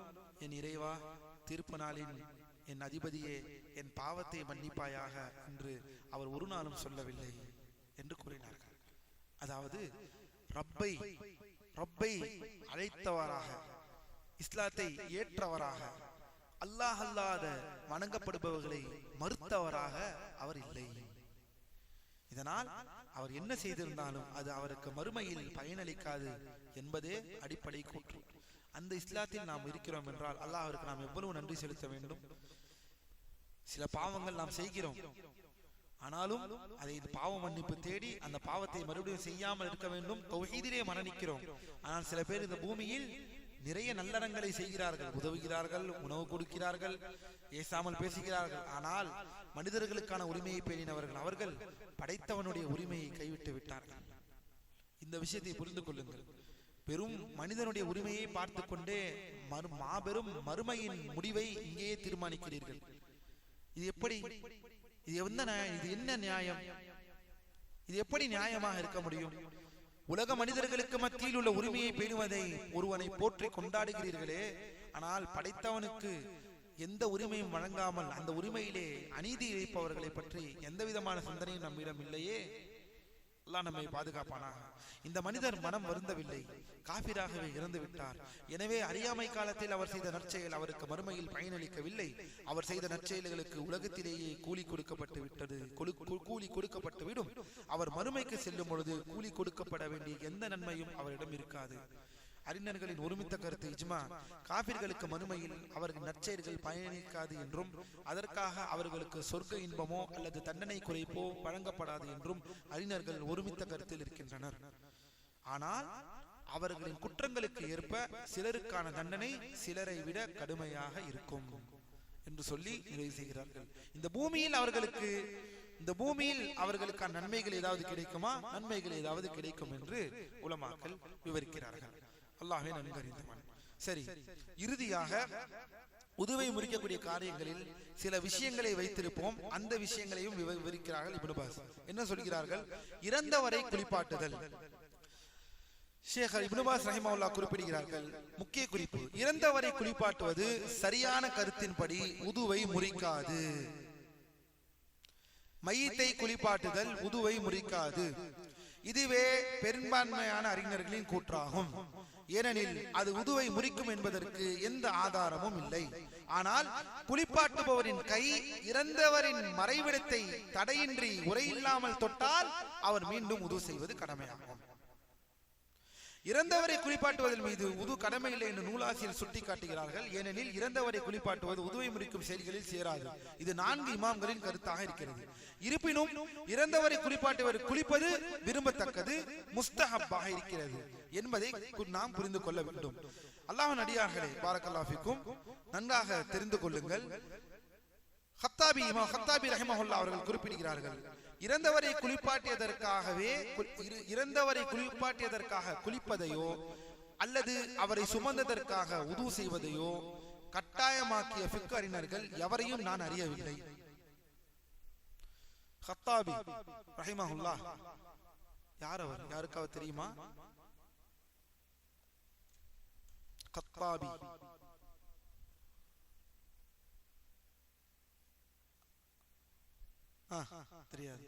என் இறைவா, தீர்ப்பு நாளின் என் அதிபதியே, என் பாவத்தை மன்னிப்பாயாக என்று அவர் ஒரு நாளும் சொல்லவில்லை என்று கூறினார்கள். அதாவது ரப்பை அழைத்தவராக, இஸ்லாத்தை ஏற்றவராக, அல்லாஹ் அல்லாத வணங்கப்படுபவர்களை மறுத்தவராக அவர் இல்லை. இதனால் அவர் என்ன செய்திருந்தாலும் அது அவருக்கு மறுமையில் பயனளிக்காது என்பதே அடிப்படை கூற்று. அந்த இஸ்லாத்தில் நாம் இருக்கிறோம் என்றால் அல்லாஹ்விற்கு நாம் எவ்வளவு நன்றி செலுத்த வேண்டும். சில பாவங்கள் நாம் செய்கிறோம், ஆனாலும் அதை பாவ மன்னிப்பு தேடி அந்த பாவத்தை மறுபடியும் செய்யாமல் இருக்க வேண்டும். தௌஹீதிலே மரணிக்கிறோம், ஆனால் சில பேர் இந்த பூமியில் நிறைய நல்லறங்களை செய்கிறார்கள், உதவுகிறார்கள், உணவு கொடுக்கிறார்கள், ஏசாமல் பேசுகிறார்கள். ஆனால் மனிதர்களுக்கான உரிமையை பேணினவர்கள் அவர்கள் படைத்தவனுடைய உரிமையை கைவிட்டு விட்டார்கள். இந்த விஷயத்தை புரிந்து கொள்ளுங்கள். பெரும் மனிதனுடைய உரிமையை பார்த்து கொண்டே மாபெரும் மறுமையின் முடிவை இங்கேயே தீர்மானிக்கிறீர்கள். இது எப்படி? இது என்ன நியாயம்? இது எப்படி நியாயமாக இருக்க முடியும்? உலக மனிதர்களுக்கு மத்தியில் உள்ள உரிமையை பேணுவதை ஒருவனை போற்றி கொண்டாடுகிறீர்களே, ஆனால் படைத்தவனுக்கு எந்த உரிமையும் வழங்காமல் அந்த உரிமையிலே அநீதி இழைப்பவர்களை பற்றி எந்த விதமான சிந்தனையும் நம்மிடம் இல்லையே. அல்லாஹ் நம்மை பாதுகாப்பானாக. இந்த மனிதர் மனம் வருந்தவில்லை, காபிராகவே இறந்து விட்டார். எனவே அறியாமை காலத்தில் அவர் செய்த நற்செயல் அவருக்கு மறுமையில் பயனளிக்கவில்லை. அவர் செய்த நற்செயல்களுக்கு உலகத்திலேயே கூலி கொடுக்கப்பட்டு விட்டது, கூலி கொடுக்கப்பட்டு விடும். அவர் மறுமைக்கு செல்லும் பொழுது கூலி கொடுக்கப்பட வேண்டிய எந்த நன்மையும் அவரிடம் இருக்காது. அறிஞர்களின் ஒருமித்த கருத்து இஜ்மா, காபிர்களுக்கு மறுமையில் அவர்கள் நற்செயல்கள் பயணிக்காது என்றும் அதற்காக அவர்களுக்கு சொர்க்க இன்பமோ அல்லது தண்டனை குறைப்போ வழங்கப்படாது என்றும் அறிஞர்கள் ஒருமித்த கருத்தில் இருக்கின்றனர். ஆனால் அவர்களின் குற்றங்களுக்கு ஏற்ப சிலருக்கான தண்டனை சிலரை விட கடுமையாக இருக்கும் என்று சொல்லி நிறைவு செய்கிறார்கள். இந்த பூமியில் அவர்களுக்கான நன்மைகள் ஏதாவது கிடைக்குமா? நன்மைகள் ஏதாவது கிடைக்கும் என்று உலமாக்கள் விவரிக்கிறார்கள். அல்லாஹ்வே நன்கு அறிந்தவன். சரி, இறுதியாக உதுவை முறிக்கக்கூடிய காரியங்களில் சில விஷயங்களை வைத்திருப்போம். அந்த விஷயங்களையும் விவரிக்கிறார்கள் இப்னு பாஸ். என்ன சொல்கிறார்கள்? இறந்தவரை குளிப்பாட்டுதல். ஷேக் இப்னு பாஸ் ரஹிமஹுல்லாஹ் குறிப்பிடுகிறார்கள், முக்கிய குறிப்பு, இறந்தவரை குளிப்பாட்டுவது சரியான கருத்தின்படி உதுவை முறிக்காது. மையத்தை குளிப்பாட்டுதல் உதுவை முறிக்காது. இதுவே பெரும்பான்மையான அறிஞர்களின் கூற்றாகும். ஏனெனில் அது உதுவை முறிக்கும் என்பதற்கு எந்த ஆதாரமும் இல்லை. ஆனால் குளிப்பாட்டுபவரின் கை இறந்தவரின் மறைவிடத்தை தடையின்றி உரையில்லாமல் தொட்டால் அவர் மீண்டும் உது செய்வது கடமையாகும். இறந்தவரை குளிப்பாட்டுவதன் மீது உது கடமை இல்லை என்று நூலாசிரியர் சுட்டி காட்டுகிறார்கள். ஏனெனில் இறந்தவரை குளிப்பாட்டுவது உதுவை முறிக்கும் செயல்களில் சேராது. இது 4 இமாம்களின் கருத்தாக இருக்கிறது. இருப்பினும் இறந்தவரை குளிப்பாட்டுவர் குளிப்பது விரும்பத்தக்கது, முஸ்தஹப்பாக இருக்கிறது என்பதை நாம் புரிந்து கொள்ள வேண்டும். அல்லாஹ்வின் அடியார்களே, பாரக்கல்லாஹு ஃபீக்கும், நன்றாக தெரிந்து கொள்ளுங்கள். இமாம் கத்தாபி ரஹிமஹுல்லாஹ் அவர்கள் குறிப்பிடுகிறார்கள், இறந்தவரை குளிப்பாட்டியதற்காக குளிப்பதையோ அல்லது அவரை சுமந்ததற்காக உது செய்வதையோ கட்டாயமாக்கிய ஃபிக்ஹ் அறிஞர்கள் எவரையும் நான் அறியவில்லை. கத்தாபி ரஹிமஹுல்லாஹ் யார் அவர்? யாருக்காவது தெரியுமா? கத்தாபி தெரியாது.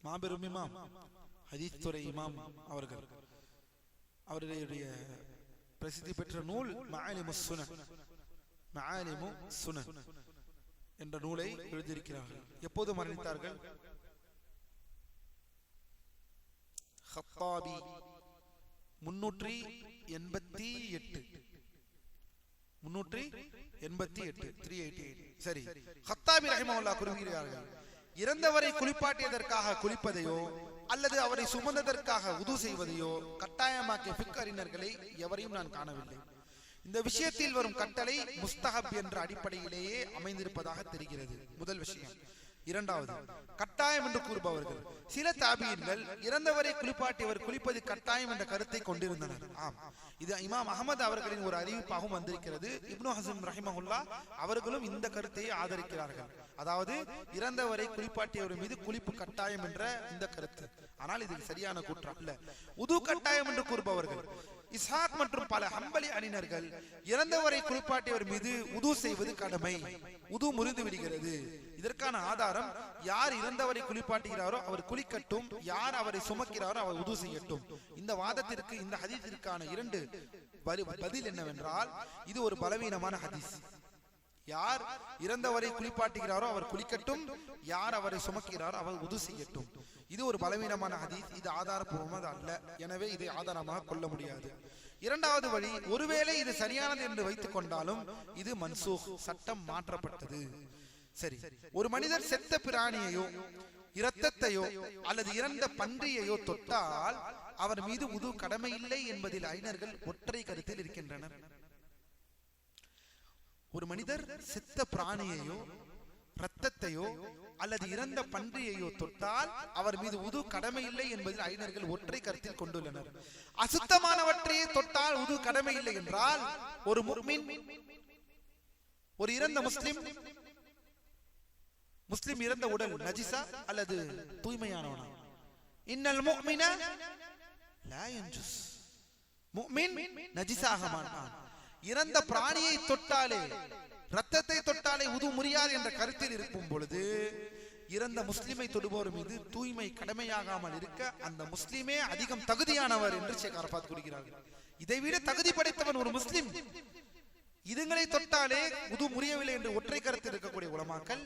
மாபெரும் இமாம், ஹதீஸ் துறை இமாம் அவர்கள். அவருடைய பிரசித்தி பெற்ற நூல் மஆலிமுஸ் சுனன் என்ற நூலை எழுதியிருக்கிறார்கள். எப்போது மரணித்தார்கள்? கத்தாபி 388. சரி, கத்தாபி ரஹிமஹுல்லாஹ் குறிப்பிடுகிறார்கள், இறந்தவரை குளிப்பாட்டியதற்காக குளிப்பதையோ அல்லது அவரை சுமந்ததற்காக உது செய்வதையோ கட்டாயமாக்கிய ஃபிக்ஹ் அறிஞர்களை எவரையும் நான் காணவில்லை. இந்த விஷயத்தில் வரும் கட்டளை முஸ்தஹப் என்ற அடிப்படையிலேயே அமைந்திருப்பதாக தெரிகிறது. முதல் விஷயம். இரண்டாவது, கட்டாயம் என்று கூறுபவர்கள் சில தாபியீன்கள் இறந்தவரை குளிப்பாட்டியவர் குளிப்பது கட்டாயம் என்ற கருத்தை கொண்டிருந்தனர். ஆம், இது இமாம் அஹமது அவர்களின் ஒரு அறிவிப்பாகவும் வந்திருக்கிறது. இப்னு ஹஸம் ரஹிமஹுல்லாஹ் அவர்களும் இந்த கருத்தை ஆதரிக்கிறார்கள். அதாவது இறந்தவரை குளிப்பாட்டியவர் மீது குளிப்பு கட்டாயம் என்ற இந்த கருத்து. ஆனால் இது சரியான கூற்று அல்ல. உது கட்டாயம் என்று கூறுபவர்கள் இஸ்ஹாக் மற்றும் பல ஹம்பலி அறிஞர்கள் இறந்தவரை குளிப்பாட்டியவர் மீது உது செய்வது கடமை, உது முறிந்து விடுகிறது. இதற்கான ஆதாரம், யார் இறந்தவரை குளிப்பாட்டுகிறாரோ அவர் குளிக்கட்டும், யார் அவரை சுமக்கிறாரோ அவர் உது செய்யட்டும். இந்த வாதத்திற்கு, இந்த ஹதீஸிற்கான 2 பதில் என்னவென்றால், இது ஒரு பலவீனமான ஹதீஸ். யார் இறந்தவரை குளிப்பாட்டுகிறாரோ அவர் குளிக்கட்டும், யார் அவரை சுமக்கிறாரோ அவர் உது செய்யட்டும். இது ஒரு பலவீனமான ஹதீஸ், இது ஆதாரபூர்வமாக அல்ல. எனவே இதை ஆதாரமாக கொள்ள முடியாது. இரண்டாவது வழி, ஒருவேளை இது சரியானது என்று வைத்துக் கொண்டாலும் இது மன்சூக், சட்டம் மாற்றப்பட்டது. சரி, ஒரு மனிதர் செத்த பிராணியையோ இரத்தத்தையோ அல்லது இறந்த பன்றியையோ தொட்டால் அவர் மீது உது கடமை இல்லை என்பதில் அறிஞர்கள் ஒற்றை கருத்தில் இருக்கின்றனர். ஒரு மனிதர் செத்த பிராணியையோ இரத்தத்தையோ அல்லது இறந்த பன்றியையோ தொட்டால் அவர் மீது உது கடமை இல்லை என்பதில் அறிஞர்கள் ஒற்றை கருத்தில் கொண்டுள்ளனர். அசுத்தமானவற்றையே தொட்டால் உது கடமை இல்லை என்றால், ஒரு முஃமின், ஒரு இறந்த முஸ்லிம் இறந்த உடல் நஜிஸா அல்லது தூய்மையானவனா? இன்னல் முஃமின லா யன்ஜுஸ், முஃமின் நஜிஸாக மாட்டான். இறந்த பிராணியை தொட்டாலே, ரத்தத்தை தொட்டாலே உது முறியாது என்ற கருத்தில் இருக்கும் பொழுது, இறந்த முஸ்லிமை தொடுபவர் மீது தூய்மை கடமையாகாமல் இருக்க அந்த முஸ்லிமே அதிகம் தகுதியானவர் என்று ஷேக் அரபாத் கூறுகிறார்கள். இதைவிட தகுதி படைத்தவன் ஒரு முஸ்லிம். இதுங்களை தொட்டாலே உது முறியவில்லை என்று ஒற்றை கருத்தில் இருக்கக்கூடிய உலமாக்கள்,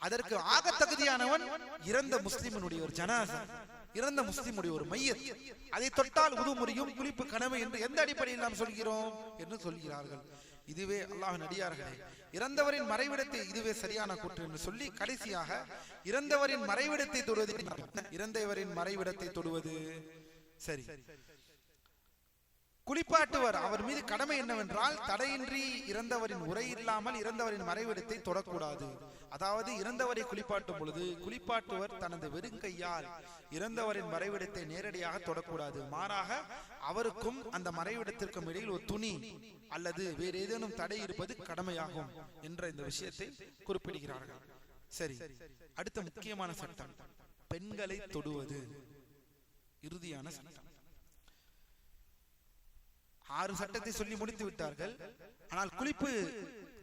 அதற்கு ஆக தகுதியானவன் இறந்த முஸ்லிமினுடைய ஒரு ஜனாசா, இறந்த முஸ்லிமுடைய ஒரு மையத். அதை தொட்டால் உது முறியும், குளிப்பு கடமை என்று எந்த அடிப்படையில் நாம் சொல்கிறோம் என்று சொல்கிறார்கள். இதுவே அல்லாஹ்வின் அடியார்களே, இறந்தவரின் மறைவிடத்தை இதுவே சரியான கூற்று என்று சொல்லி கடைசியாக இறந்தவரின் மறைவிடத்தை தொடுவது சரி. குளிப்பாட்டுவர் அவர் மீது கடமை என்னவென்றால், தடையின்றி இறந்தவரின் உரை இல்லாமல் இறந்தவரின் மறைவிடத்தை தொடக்கூடாது. அதாவது இறந்தவரை குளிப்பாட்டும் பொழுது குளிப்பாட்டுவர் தனது வெறுங்கையால் இறந்தவரின் மறைவிடத்தை நேரடியாக தொடக்கூடாது. மாறாக அவருக்கும் அந்த மறைவிடத்திற்கும் இடையில் ஒரு துணி அல்லது வேறு ஏதேனும் தடை இருப்பது கடமையாகும் என்ற இந்த விஷயத்தை குறிப்பிடுகிறார்கள். சரி, அடுத்த முக்கியமான சட்டம், பெண்களை தொடுவது. இறுதியான சட்டம். 6 சட்டத்தை சொல்லி முடித்து விட்டார்கள். ஆனால் குளிப்பு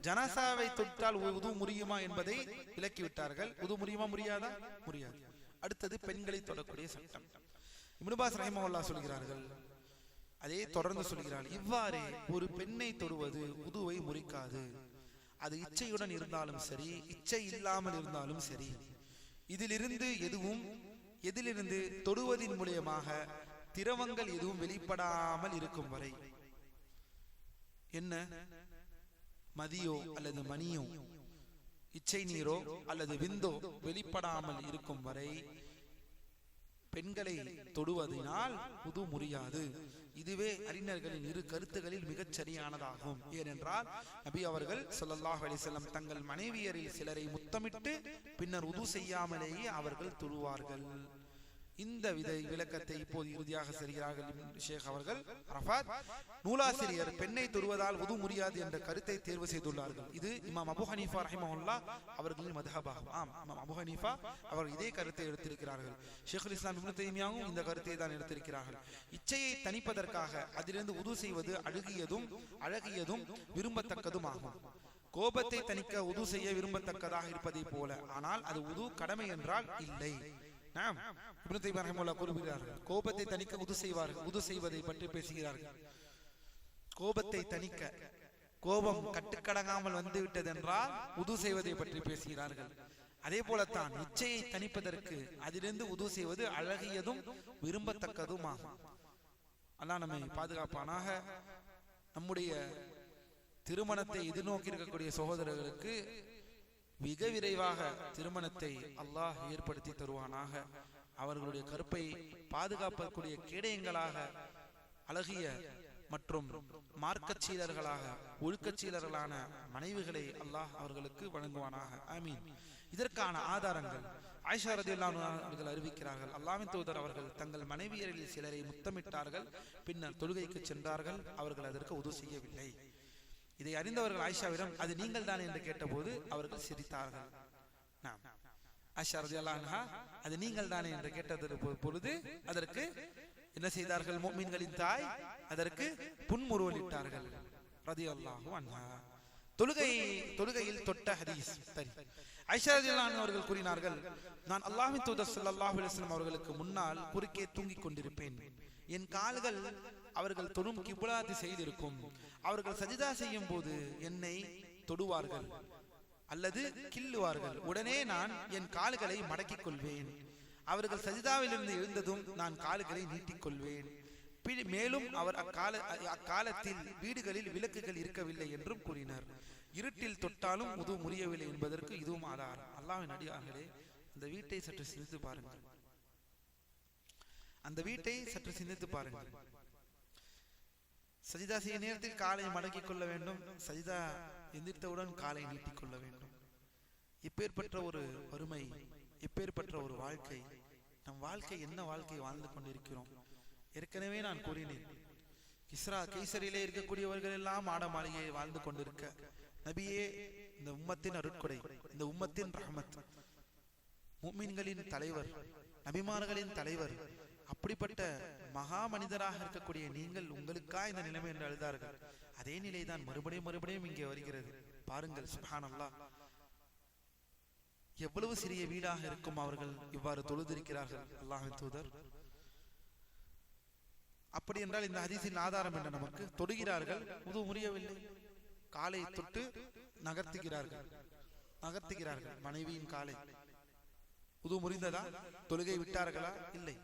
ஜனாசாவை தொட்டால் உது முறியுமா என்பதை விளக்கிவிட்டார்கள். உது முறியுமா, முறியாதா? முறியாது. அடுத்தது பெண்களை தொடக்கூடிய சட்டம். இப்னு பாஸ் ரஹிமஹுல்லாஹ் சொல்கிறார்கள், அதே தொடர்ந்து சொல்கிறார், இவ்வாறே ஒரு பெண்ணை தொடுவது உதுவை முறிக்காது. அது இச்சையுடன் இருந்தாலும் சரி, இச்சை இல்லாமல் இருந்தாலும் சரி. எதிலிருந்து தொடுவதின் மூலியமாக திரவங்கள் எதுவும் வெளிப்படாமல் இருக்கும் வரை, என்ன மதியோ அல்லது மணியோ, இச்சை நீரோ அல்லது விந்தோ வெளிப்படாமல் இருக்கும் வரை பெண்களை தொடுவதனால் உது முறியாது. இதுவே அறிஞர்களின் இரு கருத்துகளில் மிகச் சரியானதாகும். ஏனென்றால் நபி அவர்கள் ஸல்லல்லாஹு அலைஹி வஸல்லம் தங்கள் மனைவியரில் சிலரை முத்தமிட்டு பின்னர் உது செய்யாமலேயே அவர்கள் தொழுவார்கள். இந்த விளக்கத்தை இப்போது இறுதியாக செய்கிறார்கள் ஷேக் அவர்கள். அரஃபாத் நூலாசிரியர் பெண்ணை தொடுவதால் உது முறியாது என்ற கருத்தை தேர்வு செய்துள்ளார்கள். இது இமாம் அபு ஹனீஃபா ரஹிமஹுல்லாஹ் அவர்களின் மத்ஹபாகும். இமாம் அபு ஹனீஃபா அவர்கள் இதே கருத்தை எடுத்திருக்கிறார்கள். ஷேகுல் இஸ்லாம் இப்னு தைமியாவும் இந்த கருத்தை தான் எடுத்திருக்கிறார்கள். இச்சையை தணிப்பதற்காக அதிலிருந்து உது செய்வது அழகியதும் விரும்பத்தக்கதும் ஆகும். கோபத்தை தணிக்க உது செய்ய விரும்பத்தக்கதாக இருப்பதை போல, ஆனால் அது உது கடமை என்றால் இல்லை. கோபத்தை தணிக்க உது செய்வதை பற்றி பேசுகிறார்கள். கோபத்தை தணிக்க, கோபம் கட்டுக்கடங்காமல் வந்துவிட்டது என்றால் உது செய்வதை பற்றி பேசுகிறார்கள். அதே போலத்தான் இச்சையை தணிப்பதற்கு அதிலிருந்து உது செய்வது அழகியதும் விரும்பத்தக்கதும் ஆகும். அல்லாஹ் நம்மை பாதுகாப்பானாக. நம்முடைய திருமணத்தை எதிர்நோக்கி இருக்கக்கூடிய சகோதரர்களுக்கு மிக விரைவாக திருமணத்தை அல்லாஹ் ஏற்படுத்தி தருவானாக. அவர்களுடைய கற்பை பாதுகாப்பக்கூடிய கேடயங்களாக, அழகிய மற்றும் மார்க்கச்சீலர்களாக, ஒழுக்கச்சீலர்களான மனைவிகளை அல்லாஹ் அவர்களுக்கு வழங்குவானாக. ஆமீன். இதற்கான ஆதாரங்கள் ஆயிஷா ரலியல்லாஹு அன்ஹா அவர்கள் அறிவிக்கிறார்கள், அல்லாஹ்வின் தூதர் அவர்கள் தங்கள் மனைவியரில் சிலரை முத்தமிட்டார்கள், பின்னர் தொழுகைக்கு சென்றார்கள், அவர்கள் அதற்கு உது செய்யவில்லை. இதை அறிந்தவர்கள் ஆயிஷாவிடம் அது நீங்கள் தான் என்று கேட்டபோது அவர்கள் சிரித்தார்கள். ஆயிஷா ரலியல்லாஹு அன்ஹா அது நீங்கள் தானே என்று கேட்டது பொழுது அதற்கு என்ன செய்தார்கள்? முஃமின்களின் தாய் அதற்கு புன்முறுவலிட்டார்கள். ரலியல்லாஹு அன்ஹா. தொழுகையில் தொட்ட ஹதீஸ். ஆயிஷா ரலியல்லாஹு அன்ஹா அவர்கள் கூறினார்கள், நான் அல்லாஹ்வின் தூதர் ஸல்லல்லாஹு அலைஹி வஸல்லம் அவர்களுக்கு முன்னால் குறுக்கே தூங்கிக் கொண்டிருப்பேன். என் கால்கள் அவர்கள் தொழும் கிப்லா திசையில் இருக்கும். அவர்கள் சஜிதா செய்யும் போது என்னை தொடுவார்கள் அல்லது கிள்ளுவார்கள். உடனே நான் என் கால்களை மடக்கிக் கொள்வேன். அவர்கள் சஜிதாவிலிருந்து எழுந்ததும் நான் கால்களை நீட்டிக் கொள்வேன். மேலும் அவர் அக்காலத்தில் வீடுகளில் விளக்குகள் இருக்கவில்லை என்றும் கூறினார். இருட்டில் தொட்டாலும் உது முறியவில்லை என்பதற்கு இதுவும் ஆதாரம். அல்லாஹ்வின் அடியார்களே, அந்த வீட்டை சற்று சிந்தித்து பாருங்கள். சஜிதா செய்ய நேரத்தில் காலை மடக்கிக் கொள்ள வேண்டும். சஜிதா எந்திரித்தவுடன் காலை நீட்டிக் கொள்ள வேண்டும். இப்பேற்பட்ட ஒரு வறுமை, இப்பேற்பட்ட ஒரு வாழ்க்கை, நம் வாழ்க்கை என்ன வாழ்க்கை வாழ்ந்து கொண்டிருக்கிறோம்? ஏற்கனவே நான் கூறினேன், கைசரிலே இருக்கக்கூடியவர்கள் எல்லாம் ஆட மாளிகையை வாழ்ந்து கொண்டிருக்க, நபியே இந்த உம்மத்தின் அருட்கொடை, இந்த உம்மத்தின் ரஹ்மத், முஃமின்களின் தலைவர், நபிமார்களின் தலைவர், அப்படிப்பட்ட மகா மனிதராக இருக்கக்கூடிய நீங்கள் உங்களுக்கா இந்த நிலைமை என்று அழுதார்கள். அதே நிலைதான் மறுபடியும் இங்கே வருகிறது. பாருங்கள், சுப்ஹானல்லாஹ், எவ்வளவு சிறிய வீடாக இருக்கும் அவர்கள் இவ்வாறு தொழுதிருக்கிறார்கள். அல்லாஹ்வின் தூதர் அப்படி என்றால் இந்த ஹதீஸின் ஆதாரம் என்ன? நமக்கு தொடுகிறார்கள், உது முறியவில்லை, காலை தொட்டு நகர்த்துகிறார்கள். மனைவியின் காலை உது முறிந்ததா? தொழுகை விட்டார்களா? இல்லை.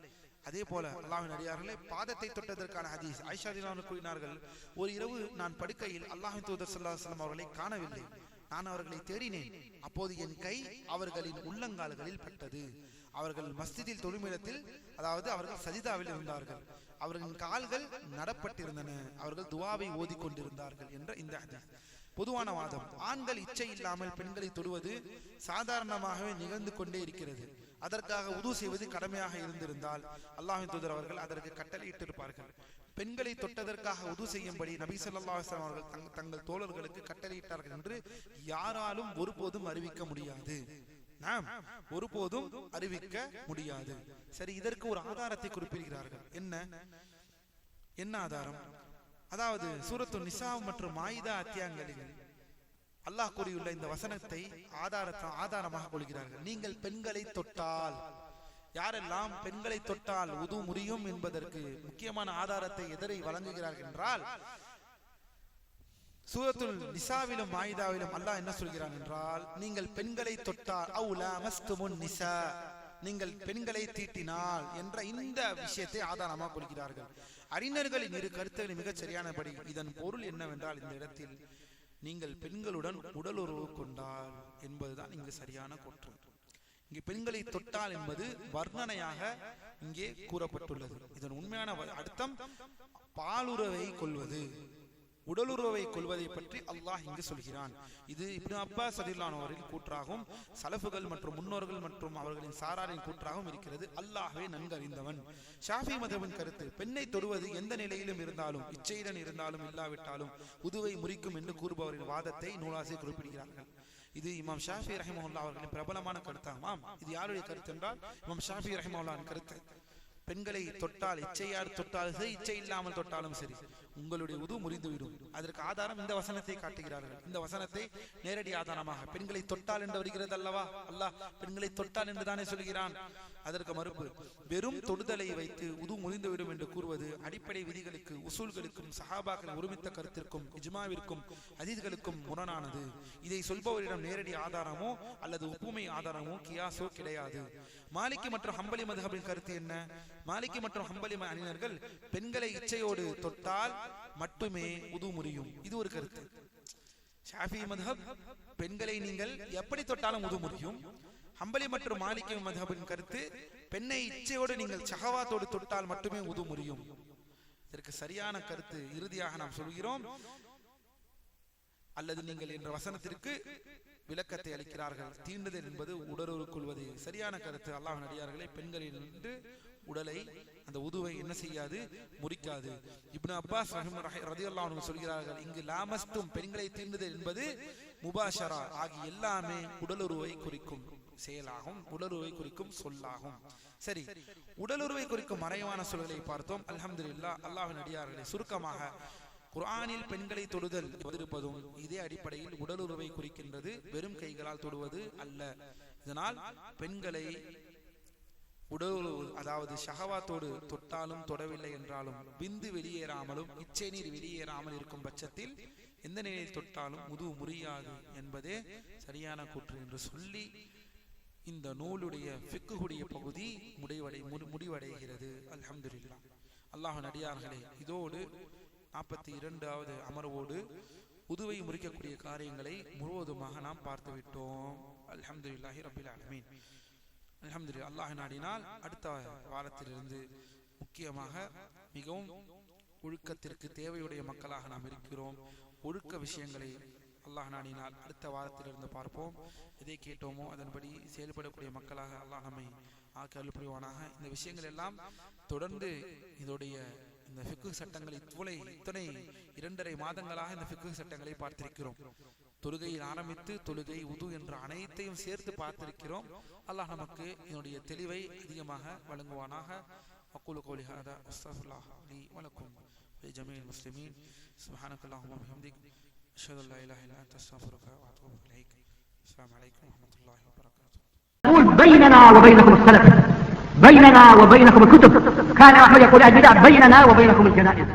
அதே போல அல்லாஹ்வின் அடியார்களே, பாதத்தை தொட்டதற்கான ஹதீஸ் ஆயிஷா ரலியல்லாஹு அன்ஹா கூறினார்கள், ஒரு இரவு நான் படுக்கையில் அல்லாஹ்வின் தூதர் ஸல்லல்லாஹு அலைஹி வஸல்லம் அவர்களை காணவில்லை. நான் அவர்களை தேடினேன். அப்போது என் கை அவர்களின் உள்ளங்கால்களில் பட்டது. அவர்கள் மஸ்ஜிதில் தொழுமிடத்தில், அதாவது அவர்கள் சஜிதாவில் இருந்தார்கள். அவர்களின் கால்கள் நடப்பட்டிருந்தன. அவர்கள் துஆவை ஓதிக்கொண்டிருந்தார்கள் என்ற இந்த ஹதீஸ். பொதுவான வாதம், ஆண்கள் இச்சை இல்லாமல் பெண்களை தொடுவது சாதாரணமாகவே நிகழ்ந்து கொண்டே இருக்கிறது. அதற்காக உது செய்வது கடமையாக இருந்திருந்தால் அல்லாஹ்வின் தூதர் அவர்கள் அதற்கு கட்டளையிட்டிருப்பார்கள். பெண்களை தொட்டதற்காக உது செய்யும்படி நபி ஸல்லல்லாஹு அலைஹி வஸல்லம் அவர்கள் தங்கள் தோழர்களுக்கு கட்டளையிட்டார்கள் என்று யாராலும் ஒருபோதும் அறிவிக்க முடியாது. சரி, இதற்கு ஒரு ஆதாரத்தை குறிப்பிடுகிறார்கள். என்ன ஆதாரம்? அதாவது சூரத்து நிசா மற்றும் மாயிதா அத்தியாயங்களில் அல்லாஹ் கூறியுள்ள இந்த வசனத்தை ஆதாரமாக கொள்கிறார்கள். நீங்கள் பெண்களை தொட்டால், யாரெல்லாம் பெண்களை தொட்டால் உது முறியும் என்பதற்கு முக்கியமான ஆதாரத்தை எதரை வழங்குகிறார்கள் என்றால், சூரத்துல் நிசாவிலும் மாயிதாவிலும் அல்லாஹ் என்ன சொல்கிறான் என்றால், நீங்கள் பெண்களை தொட்டால் அவு லமஸ்துமுன் நிசா, நீங்கள் பெண்களை தீட்டினால் என்ற இந்த விஷயத்தை ஆதாரமாக கொள்கிறார்கள். அறிஞர்களின் இரு கருத்துக்கள் மிகச் சரியானபடி இதன் பொருள் என்னவென்றால், இந்த இடத்தில் நீங்கள் பெண்களுடன் உடலுறவு கொண்டால் என்பதுதான் இங்கு சரியான குற்றம். இங்கே பெண்களை தொட்டால் என்பது வர்ணனையாக இங்கே கூறப்பட்டுள்ளது. இதன் உண்மையான அர்த்தம் பாலுறவை கொள்வது, உடலுறவை கொள்வதை பற்றி அல்லாஹ் இங்கு சொல்கிறான். இது இப்னு அப்பாஸ் ரலியல்லாஹு அவர்களின் கூற்றாகவும் சலஃபுகள் மற்றும் முன்னோர்கள் மற்றும் அவர்களின் சாராரின் கூற்றாகவும் இருக்கிறது. அல்லாஹ்வே நன்கு அறிந்தவன். ஷாஃபி மதபின் கருத்து, பெண்ணை தொடுவது எந்த நிலையிலும் இருந்தாலும், இச்சையுடன் இருந்தாலும் இல்லாவிட்டாலும் உதுவை முறிக்கும் என்று கூறுபவரின் வாதத்தை நூலாசிரியர் குறிப்பிடுகிறார்கள். இது இமாம் ஷாஃபி ரஹிமஹுல்லாஹ் அவர்களின் பிரபலமான கருத்தாமாம். இது யாருடைய கருத்து என்றால் இமாம் ஷாஃபி ரஹிமஹுல்லாஹின் கருத்து. பெண்களை தொட்டால், இச்சையார் தொட்டாலும் சரி, இச்சை இல்லாமல் தொட்டாலும் சரி, உங்களுடைய உது முறிந்துவிடும். அதற்கு ஆதாரம் இந்த வசனத்தை காட்டுகிறார்கள். இந்த வசனத்தை நேரடி ஆதாரமாக, பெண்களை தொட்டால் என்று வருகிறது அல்லவா, அல்லாஹ் பெண்களை தொட்டால் என்று தானே சொல்கிறான். அதற்கு மறுப்பு, வெறும் தொடுதலை வைத்து உது முறிந்துவிடும் என்று கூறுவது அடிப்படை விதிகளுக்கு, உசூல்களுக்கும், சஹாபாக்கள் ஒருமித்த கருத்திற்கும், இஜ்மாவிற்கும், ஹதீஸ்களுக்கும் முரணானது. இதை சொல்பவரிடம் நேரடி ஆதாரமோ அல்லது ஒப்புமை ஆதாரமோ கியாசோ கிடையாது. மாலிகி மற்றும் ஹம்பலி மதுஹபின் கருத்து என்ன? மாலிகி மற்றும் ஹம்பலி அறிஞர்கள் பெண்களை இச்சையோடு தொட்டால் மட்டுமே உது முறியும், இது ஒரு கருத்து. ஷாஃபி மதுஹப் பெண்களை நீங்கள் எப்படி தொட்டாலும் உது முறியும். ஹம்பலி மற்றும் மாலிகி மதுஹபின் கருத்து, பெண்ணை இச்சையோடு நீங்கள் ஷஹவாத்தோடு தொட்டால் மட்டுமே உது முறியும். இதற்கு சரியான கருத்து இறுதியாக நாம் சொல்கிறோம். அல்லது நீங்கள் என்ற வசனத்திற்கு விளக்கத்தை அளிக்கிறார்கள். தீண்டுதல் என்பது உடலுறவு கொள்வது. சரியான கருத்து, அல்லாஹ்வின் அடியார்களே, பெண்களில் நின்று உடலை, அந்த உதுவை என்ன செய்யாது, முறிக்காது. இப்னு அப்பாஸ் ரலியல்லாஹு அன்ஹு சொல்கிறார்கள், இங்கு லாமஸ்தும் பெண்களை தீண்டுதல் என்பது முபாஷரா ஆகி எல்லாமே உடலுறவை குறிக்கும் செயலாகும், உடலுறவை குறிக்கும் சொல்லாகும். சரி, உடலுறவை குறிக்கும் மறைவான சொல்களை பார்த்தோம். அல்ஹம்துலில்லாஹ். அல்லாஹ்வின் அடியார்களே, சுருக்கமாக குர்ஆனில் பெண்களை தொடுதல் இருப்பதும் இதே அடிப்படையில் உடலுறவை குறிக்கின்றது, வெறும் கைகளால் தொடுவது அல்ல. இதனால் பெண்களை உடலுறவு, அதாவது ஷஹவாத்தோடு தொட்டாலும் தொடவில்லை என்றாலும், பிந்து வெளியேறாமலும் இச்சை நீர் வெளியேறாமல் இருக்கும் பட்சத்தில் எந்த நிலையில் தொட்டாலும் உது முறியாது என்பதே சரியான கூற்று என்று சொல்லி இந்த நூலுடைய ஃபிக்ஹுடைய பகுதி முடிவடைகிறது. அல்ஹம்துலில்லாஹ். அல்லாஹ்வின் அடியார்களே, இதோடு 42வது அமர்வோடு உதுவை முறிக்கக்கூடிய காரியங்களை முழுவதுமாக நாம் பார்த்து விட்டோம். அல்ஹம்துலில்லாஹி ரப்பில் ஆலமீன். அல்ஹம்துலில்லாஹ். அல்லாஹ் நாடினால் அடுத்த வாரத்திலிருந்து முக்கியமாக மிகவும் ஒழுக்கத்திற்கு தேவையுடைய மக்களாக நாம் இருக்கிறோம். ஒழுக்க விஷயங்களை அல்லாஹ் நாடினால் அடுத்த வாரத்திலிருந்து பார்ப்போம். எதை கேட்டோமோ அதன்படி செயல்படக்கூடிய மக்களாக அல்லாஹ் நம்மை ஆக்கி அருள் புரிவானாக. இந்த விஷயங்கள் எல்லாம் தொடர்ந்து இதோடைய இந்த ஃபிக்ஹ் சட்டங்களை இத்தனை 2.5 மாதங்களாக இந்த ஃபிக்ஹ் சட்டங்களை பார்த்திருக்கிறோம். தொழுகையில் ஆரம்பித்து தொழுகை, உது என்ற அனைத்தையும் சேர்த்து பார்த்திருக்கிறோம். அல்லாஹ் நமக்கு இதனுடைய தெளிவை அதிகமாக வழங்குவானாக. அக்கூலு கௌலி ஹாதா அஸ்தக்ஃபிருல்லாஹ் லி வ லக்கும் வ ஜமீஇல் முஸ்லிமீன். சுப்ஹானக்கல்லாஹும்ம வ பிஹம்திக் அஷ்ஹது அல்லா இலாஹா இல்லா அன்த அஸ்தக்ஃபிருக வ அத்தூபு இலைக். அஸ்ஸலாமு அலைக்கும் வ ரஹ்மத்துல்லாஹி வ பரகாத்துஹு. بيننا وبينكم السلف، بيننا وبينكم الكتب. كان أحمد يقول البدع بيننا وبينكم الجنائز.